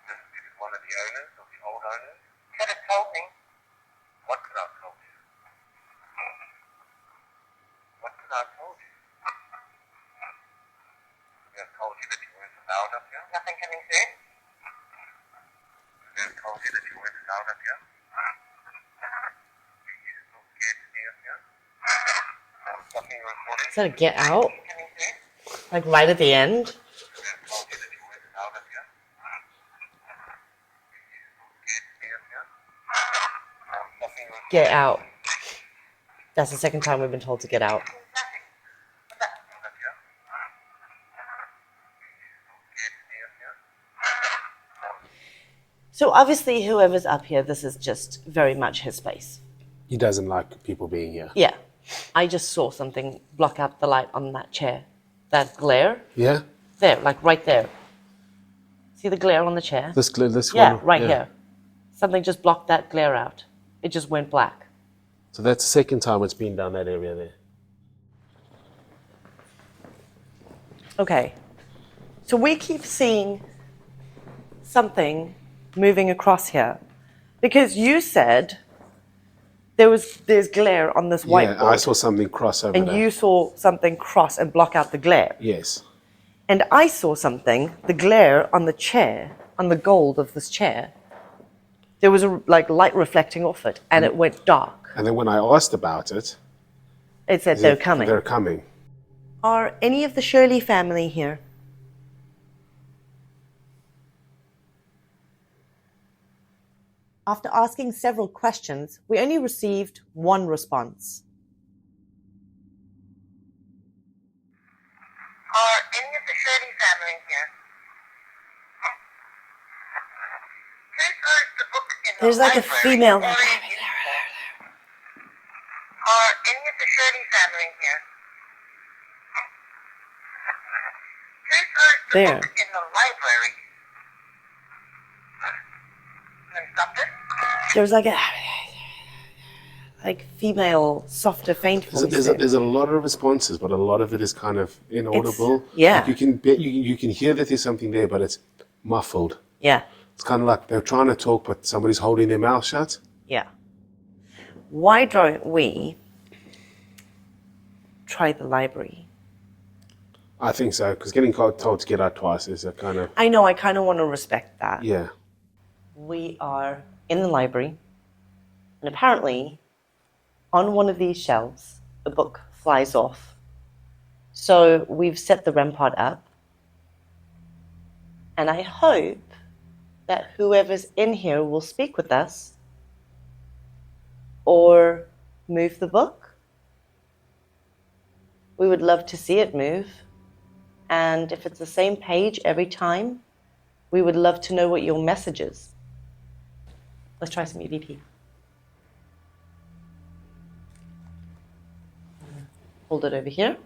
Is it one of the owners or the old owners? Could have told me. What could I have told you? What could I have told you? They have told you that you weren't allowed up here? Nothing coming through. They have told you that you weren't allowed up here? Are you still scared to be up here? Something you're recording? Is that a get out? Coming through? Like right at the end? They have told you that you weren't allowed up here? Are you still scared to be up here? Something you're recording? Get out. That's the second time we've been told to get out. Up here? So obviously, whoever's up here, this is just very much his space. He doesn't like people being here. Yeah. I just saw something block out the light on that chair. That glare. Yeah? There, like right there. See the glare on the chair? This Yeah, one? right here. Something just blocked that glare out. It just went black. So that's the second time it's been down that area there. Okay. So we keep seeing something moving across here. Because you said there's glare on this whiteboard. Yeah, I saw something cross over and there. you saw something cross and block out the glare. Yes. And I saw something, the glare on the chair, on the gold of this chair. There was a light reflecting off it, and it went dark. And then when I asked about it, It said they're coming. They're coming. Are any of the Shirley family here? After asking several questions, we only received one response. Are any of the Shirley family here? Please search the book in the There's like a library female. or in Imbolc. Are any of the Shirley family here? Please search the There. book in the library. Can I stop this? There's like female, softer, faint voice. There's a lot of responses, but a lot of it is kind of inaudible. yeah. Like you can hear that there's something there, but it's muffled. Yeah, It's kind of like they're trying to talk, but somebody's holding their mouth shut. yeah. Why don't we try the library? I think so, because getting told to get out twice is a kind of... I know, I kind of want to respect that. Yeah. We are in the library, and apparently, on one of these shelves, a book flies off. So we've set the REM pod up, and I hope that whoever's in here will speak with us or move the book. We would love to see it move, and if it's the same page every time, we would love to know what your message is. Let's try some EVP. Hold it over here.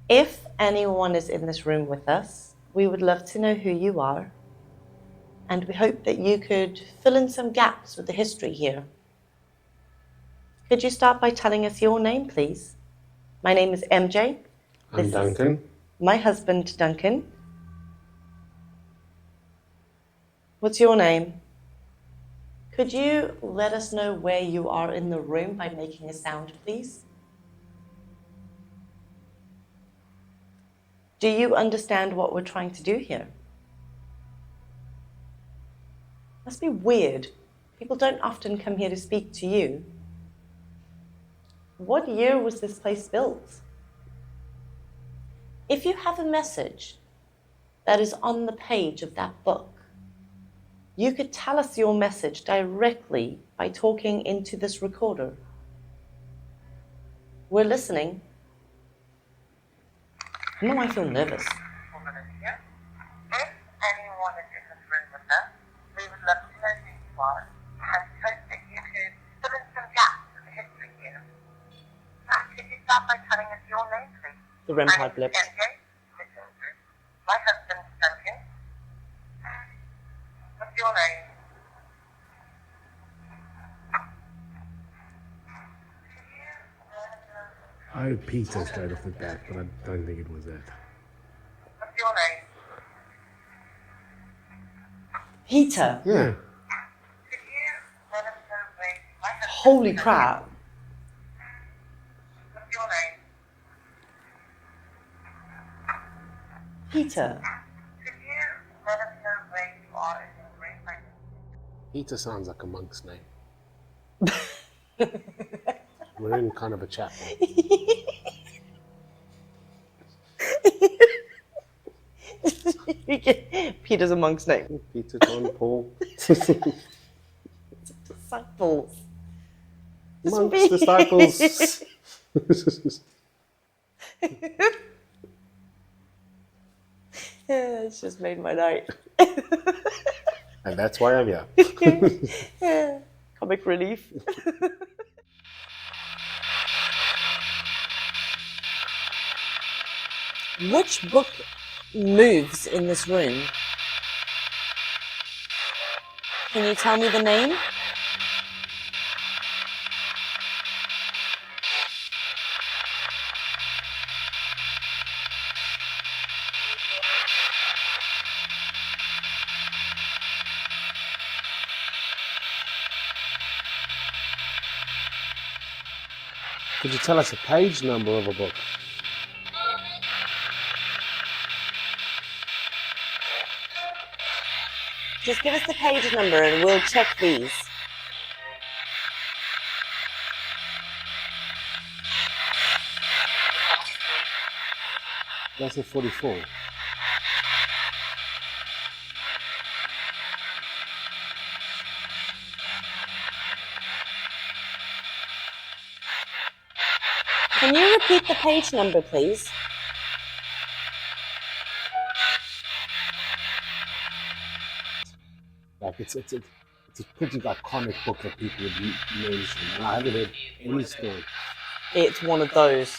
If anyone is in this room with us, we would love to know who you are, and we hope that you could fill in some gaps with the history here. Could you start by telling us your name, please? My name is MJ. I'm This is Duncan. my husband, Duncan. What's your name? Could you let us know where you are in the room by making a sound, please? Do you understand what we're trying to do here? Must be weird. People don't often come here to speak to you. What year was this place built? If you have a message that is on the page of that book, you could tell us your message directly by talking into this recorder. We're listening. I know I feel nervous. Woman is here. If anyone is in this room with us, we would love to know who you are, and we hope that you could fill in some gaps in the history here. Could you start by telling us your name, please? The REM My pod name is blips. MJ. My husband is Duncan. What's your name? I heard Peter straight off the bat, but I don't think it was that. What's your name? Peter. Yeah. Could you let us know please? My husband Holy is crap. Duncan. What's your name? Peter. Could you let us know where you are in the room right now? Peter sounds like a monk's name. We're in kind of a chapel. Peter's a monk's name. Peter, John, Paul. Disciples. Monks, disciples. Yeah, it's just made my night. And that's why I'm here. Yeah, comic relief. Which book moves in this room? Can you tell me the name? Could you tell us a page number of a book? Just give us the page number and we'll check these. That's a 44. Can you repeat the page number, please? Like it's a pretty iconic book that people would mention. And I haven't heard any story. It's one of those.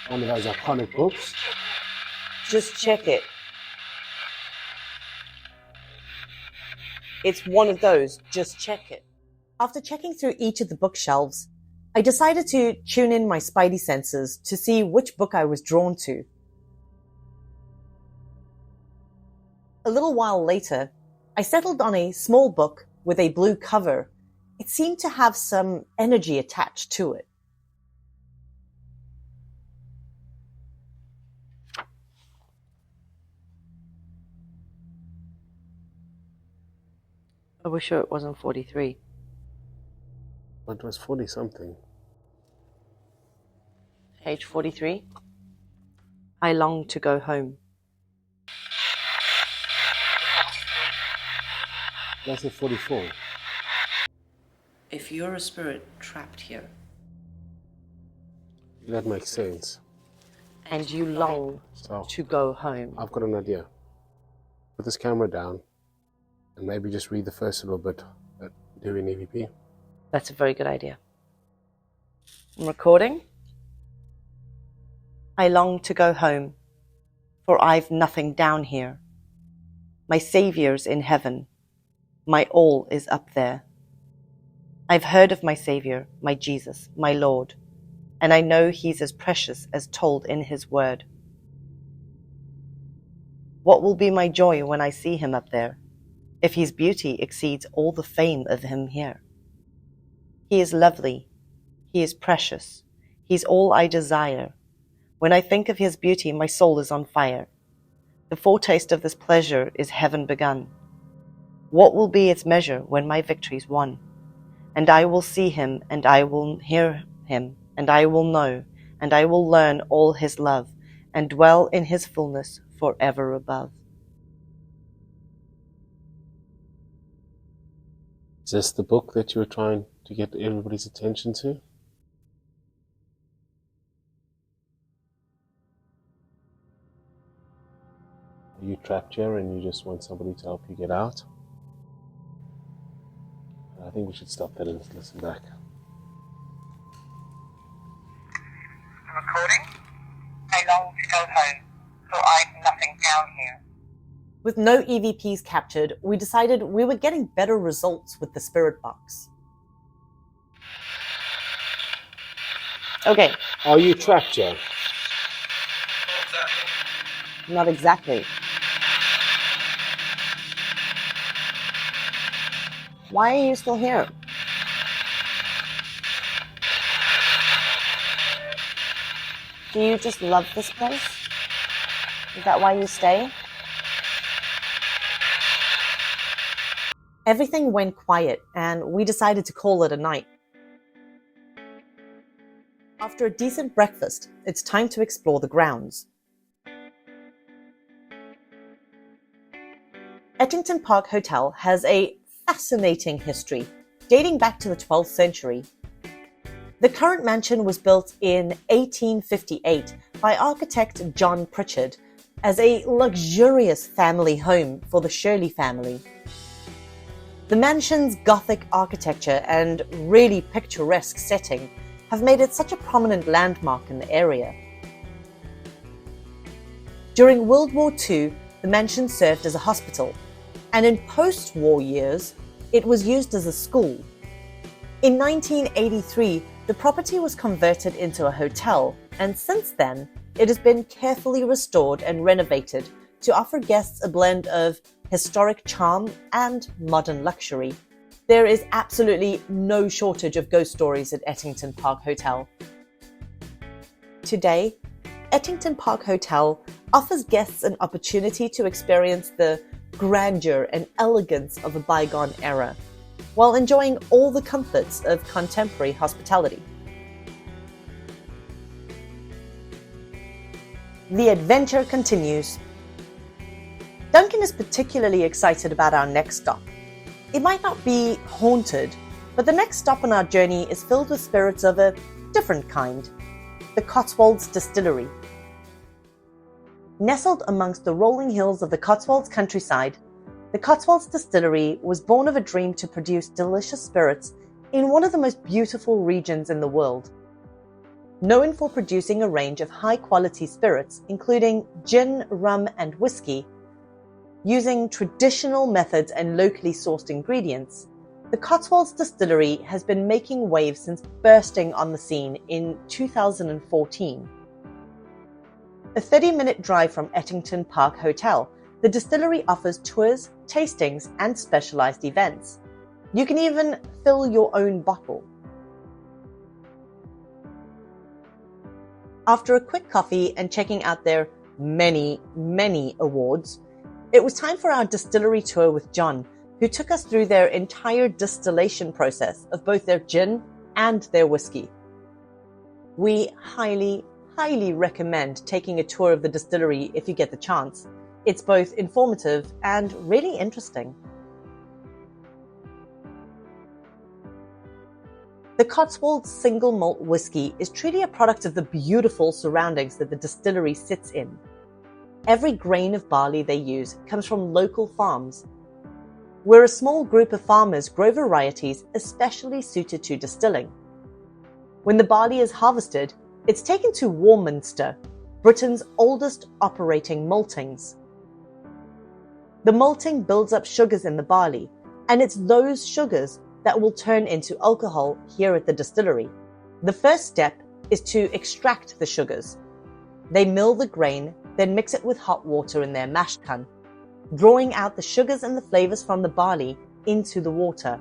One of those iconic books. Just check it. It's one of those. Just check it. After checking through each of the bookshelves, I decided to tune in my spidey senses to see which book I was drawn to. A little while later, I settled on a small book with a blue cover. It seemed to have some energy attached to it. I was sure it wasn't 43. But it was 40 something. Page 43. I long to go home. That's a 44. If you're a spirit trapped here, That makes sense. And you long So to go home. I've got an idea. Put this camera down and maybe just read the first little bit during EVP. That's a very good idea. I'm recording. I long to go home, for I've nothing down here. My Saviour's in heaven. My all is up there. I've heard of my Saviour, my Jesus, my Lord, and I know he's as precious as told in his word. What will be my joy when I see him up there, if his beauty exceeds all the fame of him here? He is lovely, he is precious, he's all I desire. When I think of his beauty, my soul is on fire. The foretaste of this pleasure is heaven begun. What will be its measure when my victory's won? And I will see him, and I will hear him, and I will know, and I will learn all his love, and dwell in his fullness forever above. Is this the book that you were trying to get everybody's attention to? Are you trapped here and you just want somebody to help you get out? I think we should stop that and listen back. Recording. I long to go home, for I've nothing down here. With no EVPs captured, we decided we were getting better results with the spirit box. Okay, Are you trapped here? not exactly. Why are you still here? Do you just love this place? Is that why you stay? Everything went quiet, and we decided to call it a night. After a decent breakfast, it's time to explore the grounds. Ettington Park Hotel has a fascinating history, dating back to the 12th century. The current mansion was built in 1858 by architect John Pritchard as a luxurious family home for the Shirley family. The mansion's Gothic architecture and really picturesque setting have made it such a prominent landmark in the area. During World War II, the mansion served as a hospital, and in post-war years, it was used as a school. In 1983, the property was converted into a hotel, and since then, it has been carefully restored and renovated to offer guests a blend of historic charm and modern luxury. There is absolutely no shortage of ghost stories at Ettington Park Hotel. Today, Ettington Park Hotel offers guests an opportunity to experience the grandeur and elegance of a bygone era, while enjoying all the comforts of contemporary hospitality. The adventure continues. Duncan is particularly excited about our next stop. It might not be haunted, but the next stop on our journey is filled with spirits of a different kind, the Cotswolds Distillery. Nestled amongst the rolling hills of the Cotswolds countryside, the Cotswolds Distillery was born of a dream to produce delicious spirits in one of the most beautiful regions in the world. Known for producing a range of high-quality spirits, including gin, rum, and whiskey, using traditional methods and locally sourced ingredients, the Cotswolds Distillery has been making waves since bursting on the scene in 2014. A 30-minute drive from Ettington Park Hotel, the distillery offers tours, tastings, and specialized events. You can even fill your own bottle. After a quick coffee and checking out their many awards, it was time for our distillery tour with John, who took us through their entire distillation process of both their gin and their whiskey. We highly recommend taking a tour of the distillery if you get the chance. It's both informative and really interesting. The Cotswolds single malt whiskey is truly a product of the beautiful surroundings that the distillery sits in. Every grain of barley they use comes from local farms, where a small group of farmers grow varieties especially suited to distilling. When the barley is harvested, it's taken to Warminster, Britain's oldest operating maltings. The malting builds up sugars in the barley, and it's those sugars that will turn into alcohol here at the distillery. The first step is to extract the sugars. They mill the grain, then mix it with hot water in their mash tun, drawing out the sugars and the flavors from the barley into the water.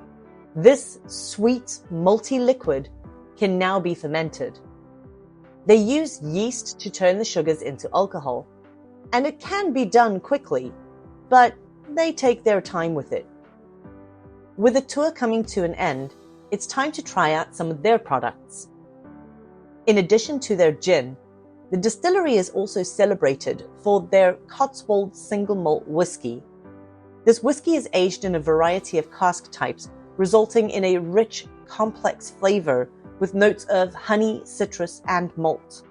This sweet, malty liquid can now be fermented. They use yeast to turn the sugars into alcohol, and it can be done quickly, but they take their time with it. With the tour coming to an end, it's time to try out some of their products. In addition to their gin, the distillery is also celebrated for their Cotswolds single malt whiskey. This whiskey is aged in a variety of cask types, resulting in a rich, complex flavor with notes of honey, citrus, and malt.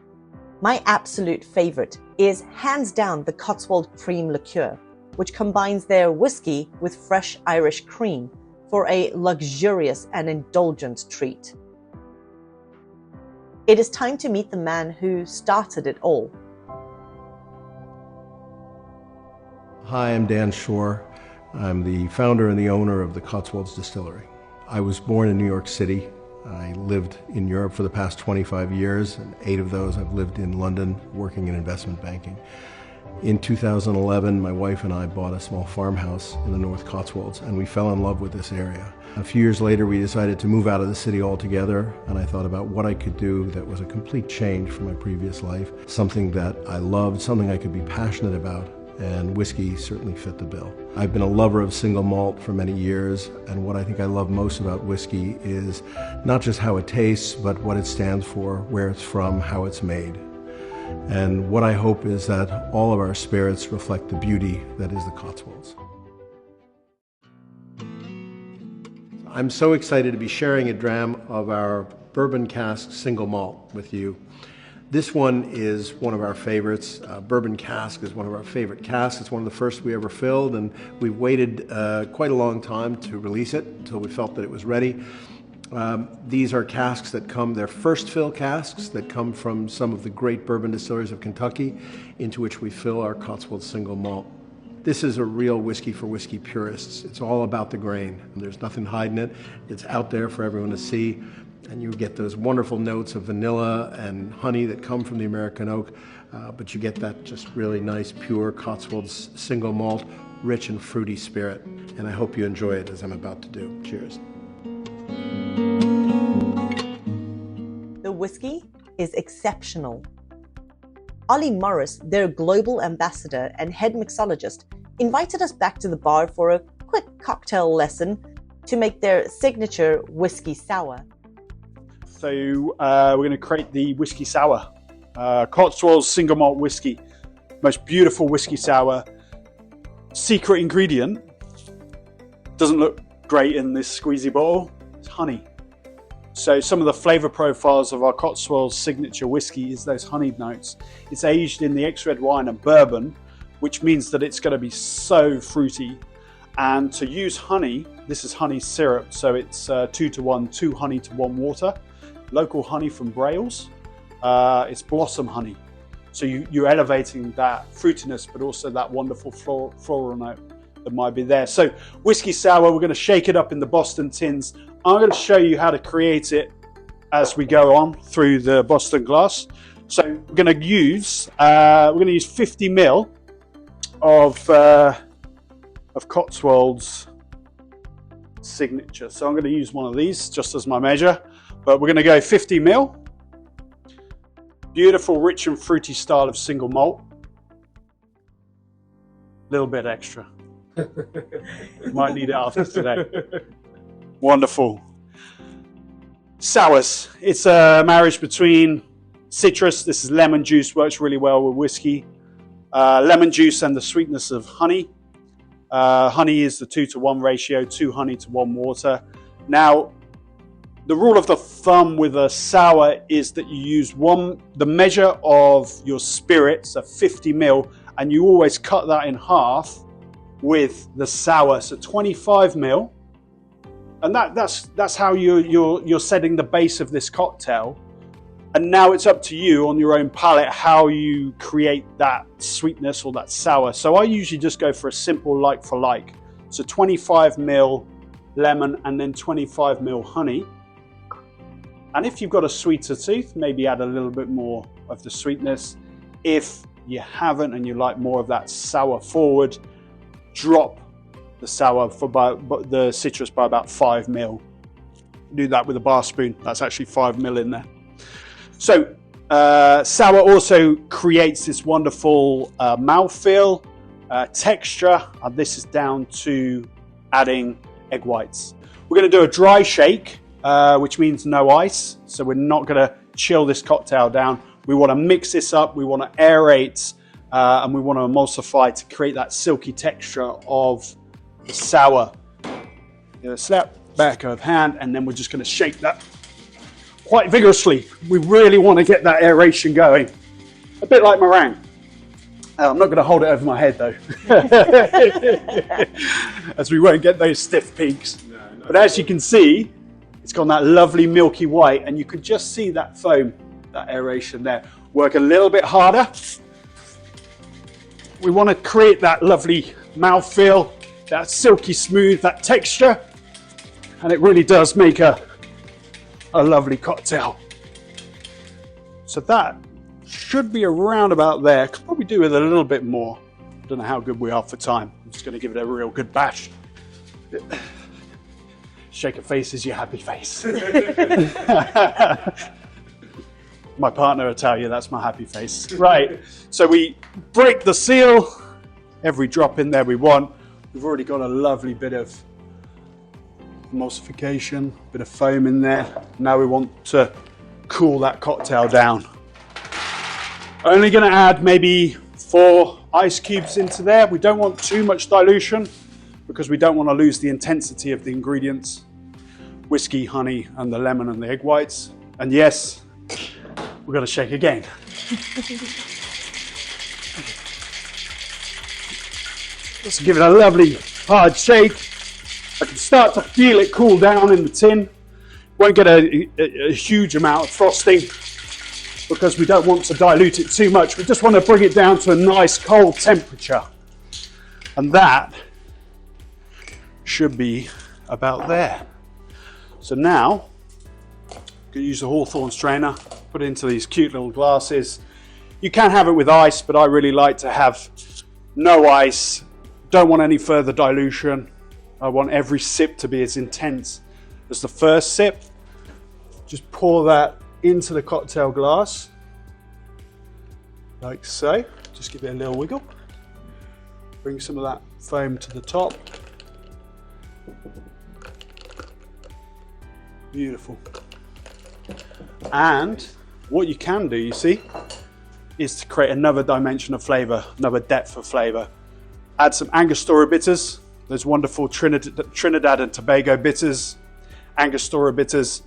My absolute favorite is hands down the Cotswold cream liqueur, which combines their whiskey with fresh Irish cream for a luxurious and indulgent treat. It is time to meet the man who started it all. Hi, I'm Dan Shore. I'm the founder and the owner of the Cotswolds Distillery. I was born in New York City. I lived in Europe for the past 25 years, and 8 of those I've lived in London working in investment banking. In 2011, my wife and I bought a small farmhouse in the North Cotswolds, and we fell in love with this area. A few years later, we decided to move out of the city altogether, and I thought about what I could do that was a complete change from my previous life, something that I loved, something I could be passionate about, and whiskey certainly fit the bill. I've been a lover of single malt for many years, and what I think I love most about whiskey is not just how it tastes, but what it stands for, where it's from, how it's made. And what I hope is that all of our spirits reflect the beauty that is the Cotswolds. I'm so excited to be sharing a dram of our bourbon cask single malt with you. This one is one of our favorites. Bourbon cask is one of our favorite casks. It's one of the first we ever filled, and we waited quite a long time to release it until we felt that it was ready. These are casks that come, they're first fill casks that come from some of the great bourbon distilleries of Kentucky, into which we fill our Cotswolds single malt. This is a real whiskey for whiskey purists. It's all about the grain. There's nothing hiding it. It's out there for everyone to see. And you get those wonderful notes of vanilla and honey that come from the American oak, but you get that just really nice, pure Cotswolds single malt, rich and fruity spirit. And I hope you enjoy it as I'm about to do. Cheers. The whiskey is exceptional. Ollie Morris, their global ambassador and head mixologist, invited us back to the bar for a quick cocktail lesson to make their signature whiskey sour. So we're going to create the whiskey sour. Cotswolds single malt whiskey. Most beautiful whiskey sour. Secret ingredient. Doesn't look great in this squeezy bottle. It's honey. So some of the flavor profiles of our Cotswolds signature whiskey is those honeyed notes. It's aged in the ex-red wine and bourbon, which means that it's going to be so fruity. And to use honey, this is honey syrup. So it's 2 to 1, 2 honey to 1 water. Local honey from Brails. It's blossom honey. So you're elevating that fruitiness, but also that wonderful floral note that might be there. So whiskey sour, we're going to shake it up in the Boston tins. I'm going to show you how to create it as we go on through the Boston glass. So we're going to use 50 ml of Cotswolds signature. So I'm going to use one of these just as my measure. But we're going to go 50 ml. Beautiful, rich and fruity style of single malt. A little bit extra. Might need it after today. Wonderful. Sours. It's a marriage between citrus. This is lemon juice. Works really well with whiskey. Lemon juice and the sweetness of honey. Honey is the 2 to 1 ratio. 2 honey to 1 water. Now, the rule of the thumb with a sour is that you use the measure of your spirit, so 50 ml, and you always cut that in half with the sour, so 25 ml. And that's how you're setting the base of this cocktail. And now it's up to you on your own palate how you create that sweetness or that sour. So I usually just go for a simple like for like. So 25 ml lemon and then 25 ml honey. And if you've got a sweeter tooth, maybe add a little bit more of the sweetness. If you haven't and you like more of that sour forward, drop the sour for the citrus by about 5 ml. Do that with a bar spoon. That's actually 5 ml in there. So sour also creates this wonderful mouthfeel, texture. And this is down to adding egg whites. We're going to do a dry shake. Which means no ice. So we're not going to chill this cocktail down. We want to mix this up. We want to aerate and we want to emulsify to create that silky texture of the sour. Slap back of hand, and then we're just going to shake that quite vigorously. We really want to get that aeration going. A bit like meringue. I'm not going to hold it over my head though, as we won't get those stiff peaks. But as you can see, it's got that lovely milky white, and you can just see that foam, that aeration there. Work a little bit harder. We want to create that lovely mouthfeel, that silky smooth, that texture, and it really does make a lovely cocktail. So that should be around about there. Could probably do with a little bit more. I don't know how good we are for time. I'm just going to give it a real good bash. Shake a face is your happy face. My partner will tell you that's my happy face. Right, so we break the seal. Every drop in there we want. We've already got a lovely bit of emulsification, bit of foam in there. Now we want to cool that cocktail down. Only going to add maybe 4 ice cubes into there. We don't want too much dilution because we don't want to lose the intensity of the ingredients. Whiskey, honey, and the lemon and the egg whites. And yes, We're going to shake again. Let's give it a lovely hard shake. I can start to feel it cool down in the tin. Won't get a huge amount of frosting because we don't want to dilute it too much. We just want to bring it down to a nice cold temperature. And that should be about there. So now, I'm going to use the Hawthorne strainer, put it into these cute little glasses. You can have it with ice, but I really like to have no ice. Don't want any further dilution. I want every sip to be as intense as the first sip. Just pour that into the cocktail glass, like so. Just give it a little wiggle. Bring some of that foam to the top. Beautiful. And what you can do, you see, is to create another dimension of flavor, another depth of flavor. Add some Angostura bitters, those wonderful Trinidad and Tobago bitters, Angostura bitters.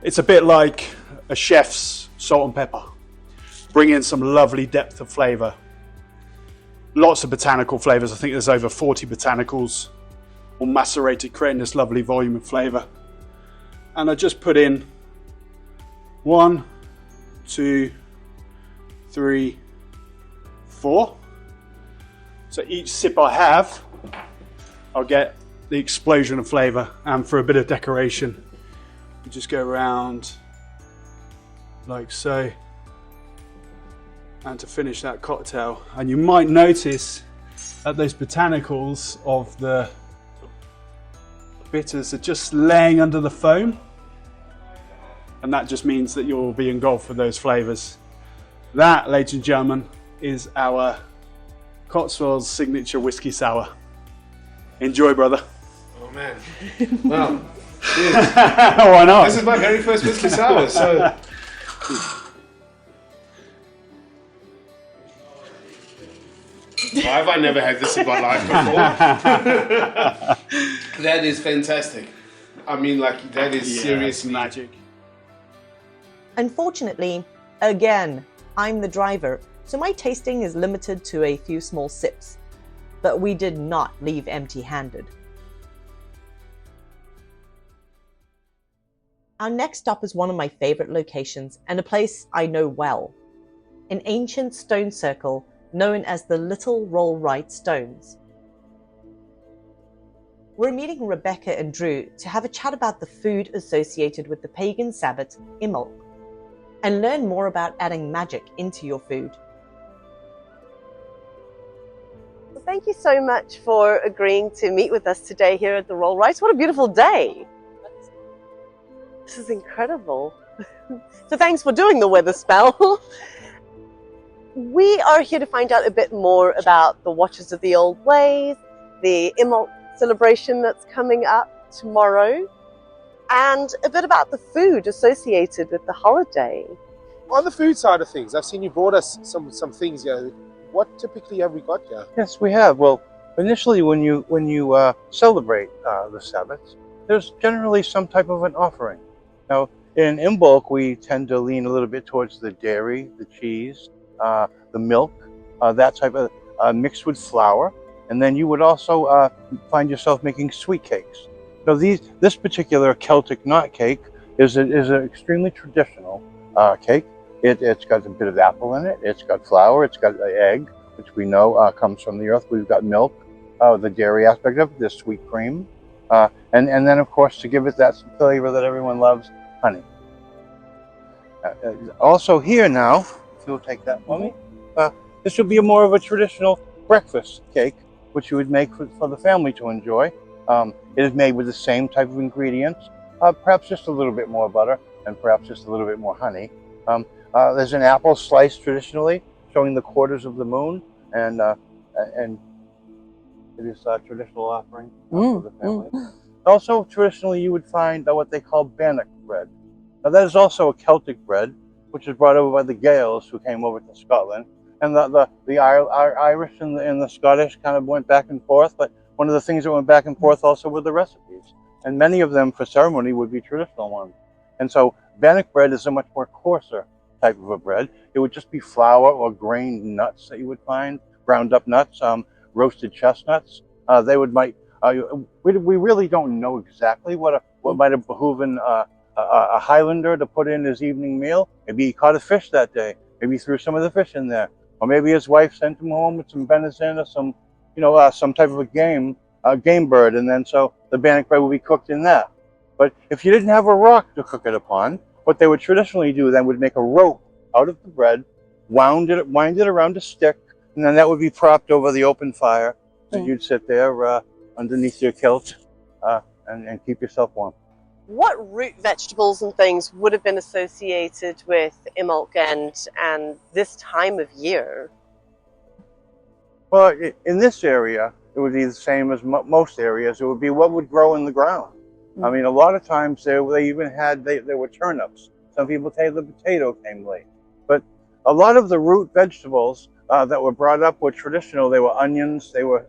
It's a bit like a chef's salt and pepper. Bring in some lovely depth of flavor. Lots of botanical flavors. I think there's over 40 botanicals all macerated, creating this lovely volume of flavor. And I just put in 1, 2, 3, 4. So each sip I have, I'll get the explosion of flavor. And for a bit of decoration, you just go around like so. And to finish that cocktail, and you might notice that those botanicals of the bitters are just laying under the foam, and that just means that you'll be engulfed with those flavors. That, ladies and gentlemen, is our Cotswolds signature whiskey sour. Enjoy, brother. Oh man, well, why not? This is my very first whiskey sour, so. Why have I never had this in my life before? That is fantastic. I mean, like, that is serious magic. Unfortunately, again, I'm the driver, so my tasting is limited to a few small sips. But we did not leave empty-handed. Our next stop is one of my favorite locations and a place I know well. An ancient stone circle known as the Little Rollright Stones. We're meeting Rebecca and Drew to have a chat about the food associated with the pagan sabbath Imbolc and learn more about adding magic into your food. Well, thank you so much for agreeing to meet with us today here at the Rollrights. What a beautiful day. This is incredible. So thanks for doing the weather spell. We are here to find out a bit more about the Watchers of the Old Ways, the Imbolc celebration that's coming up tomorrow, and a bit about the food associated with the holiday. On the food side of things, I've seen you brought us some things here. What typically have we got here? Yes, we have. Well, initially when you celebrate the Sabbath, there's generally some type of an offering. Now, in Imbolc, we tend to lean a little bit towards the dairy, the cheese, the milk, that type of mixed with flour. And then you would also find yourself making sweet cakes. So this particular Celtic knot cake is an extremely traditional cake. It's got a bit of apple in it. It's got flour. It's got an egg, which we know comes from the earth. We've got milk, the dairy aspect of it, the sweet cream. And then, of course, to give it that flavor that everyone loves, honey. Also here now, if you'll take that for me, this would be more of a traditional breakfast cake, which you would make for the family to enjoy. It is made with the same type of ingredients, perhaps just a little bit more butter and perhaps just a little bit more honey. There's an apple sliced traditionally, showing the quarters of the moon, and it is a traditional offering for the family. Also, traditionally, you would find what they call bannock bread. Now, that is also a Celtic bread, which was brought over by the Gaels who came over to Scotland. And the Irish and the Scottish kind of went back and forth, but one of the things that went back and forth also were the recipes. And many of them for ceremony would be traditional ones. And so bannock bread is a much more coarser type of a bread. It would just be flour or grained nuts that you would find, ground up nuts, roasted chestnuts. We really don't know exactly what might have behooven a Highlander to put in his evening meal. Maybe he caught a fish that day. Maybe he threw some of the fish in there, or maybe his wife sent him home with some venison or some type of a game bird, and then so the bannock bread would be cooked in that. But if you didn't have a rock to cook it upon, what they would traditionally do then would make a rope out of the bread, wind it around a stick, and then that would be propped over the open fire. And you'd sit there underneath your kilt and keep yourself warm. What root vegetables and things would have been associated with Imbolc and this time of year? Well, in this area, it would be the same as most areas. It would be what would grow in the ground. I mean, a lot of times they even had, there were turnips. Some people say the potato came late. But a lot of the root vegetables that were brought up were traditional. They were onions, they were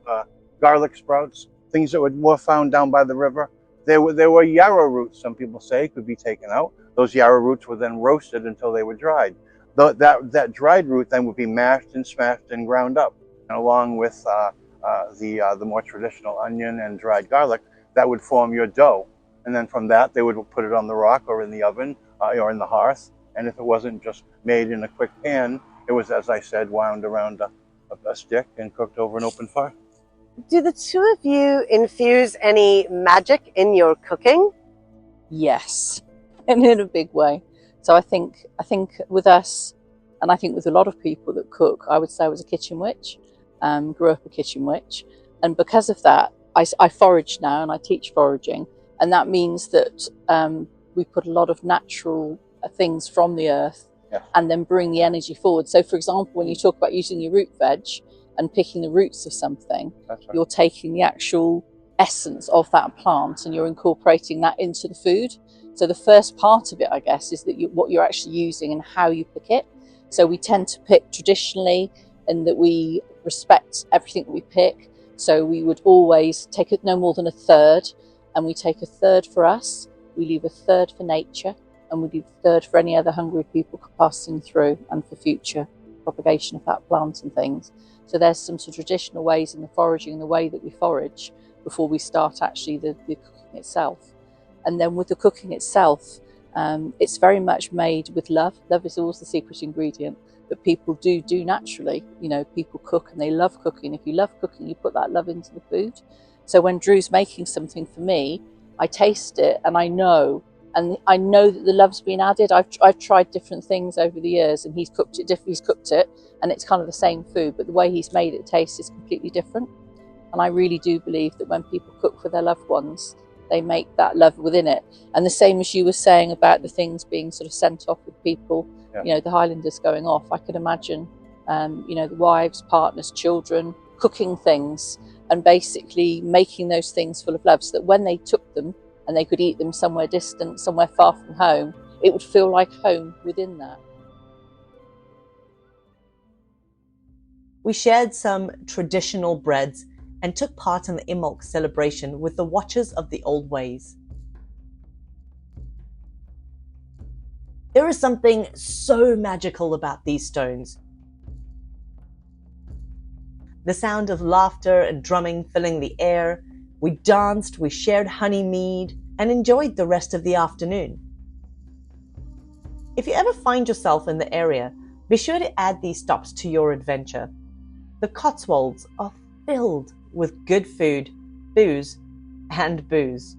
garlic sprouts, things that were more found down by the river. There were yarrow roots, some people say, could be taken out. Those yarrow roots were then roasted until they were dried. That dried root then would be mashed and smashed and ground up. And along with the more traditional onion and dried garlic, that would form your dough. And then from that, they would put it on the rock or in the oven or in the hearth. And if it wasn't just made in a quick pan, it was, as I said, wound around a stick and cooked over an open fire. Do the two of you infuse any magic in your cooking? Yes, and in a big way. So I think with us, and I think with a lot of people that cook, I would say I was a kitchen witch, grew up a kitchen witch. And because of that, I forage now and I teach foraging. And that means that we put a lot of natural things from the earth and then bring the energy forward. So for example, when you talk about using your root veg and picking the roots of something, you're taking the actual essence of that plant and you're incorporating that into the food. So the first part of it, I guess, is that what you're actually using and how you pick it. So we tend to pick traditionally and that we respect everything that we pick. So we would always take it no more than a third, and we take a third for us, we leave a third for nature, and we leave a third for any other hungry people passing through and for future propagation of that plant and things. So there's some sort of traditional ways in the foraging, the way that we forage before we start actually the cooking itself. And then with the cooking itself, it's very much made with love. Love is always the secret ingredient that people do naturally. You know, people cook and they love cooking. If you love cooking, you put that love into the food. So when Drew's making something for me, I taste it and I know that the love's been added. I've tried different things over the years, and he's cooked it, and it's kind of the same food, but the way he's made it taste is completely different. And I really do believe that when people cook for their loved ones, they make that love within it. And the same as you were saying about the things being sort of sent off with people, you know, the Highlanders going off, I could imagine, you know, the wives, partners, children, cooking things and basically making those things full of love so that when they took them and they could eat them somewhere distant, somewhere far from home, it would feel like home within that. We shared some traditional breads and took part in the Imbolc celebration with the Watchers of the Old Ways. There is something so magical about these stones. The sound of laughter and drumming filling the air. We danced, we shared honey mead, and enjoyed the rest of the afternoon. If you ever find yourself in the area, be sure to add these stops to your adventure. The Cotswolds are filled with good food, booze, and booze.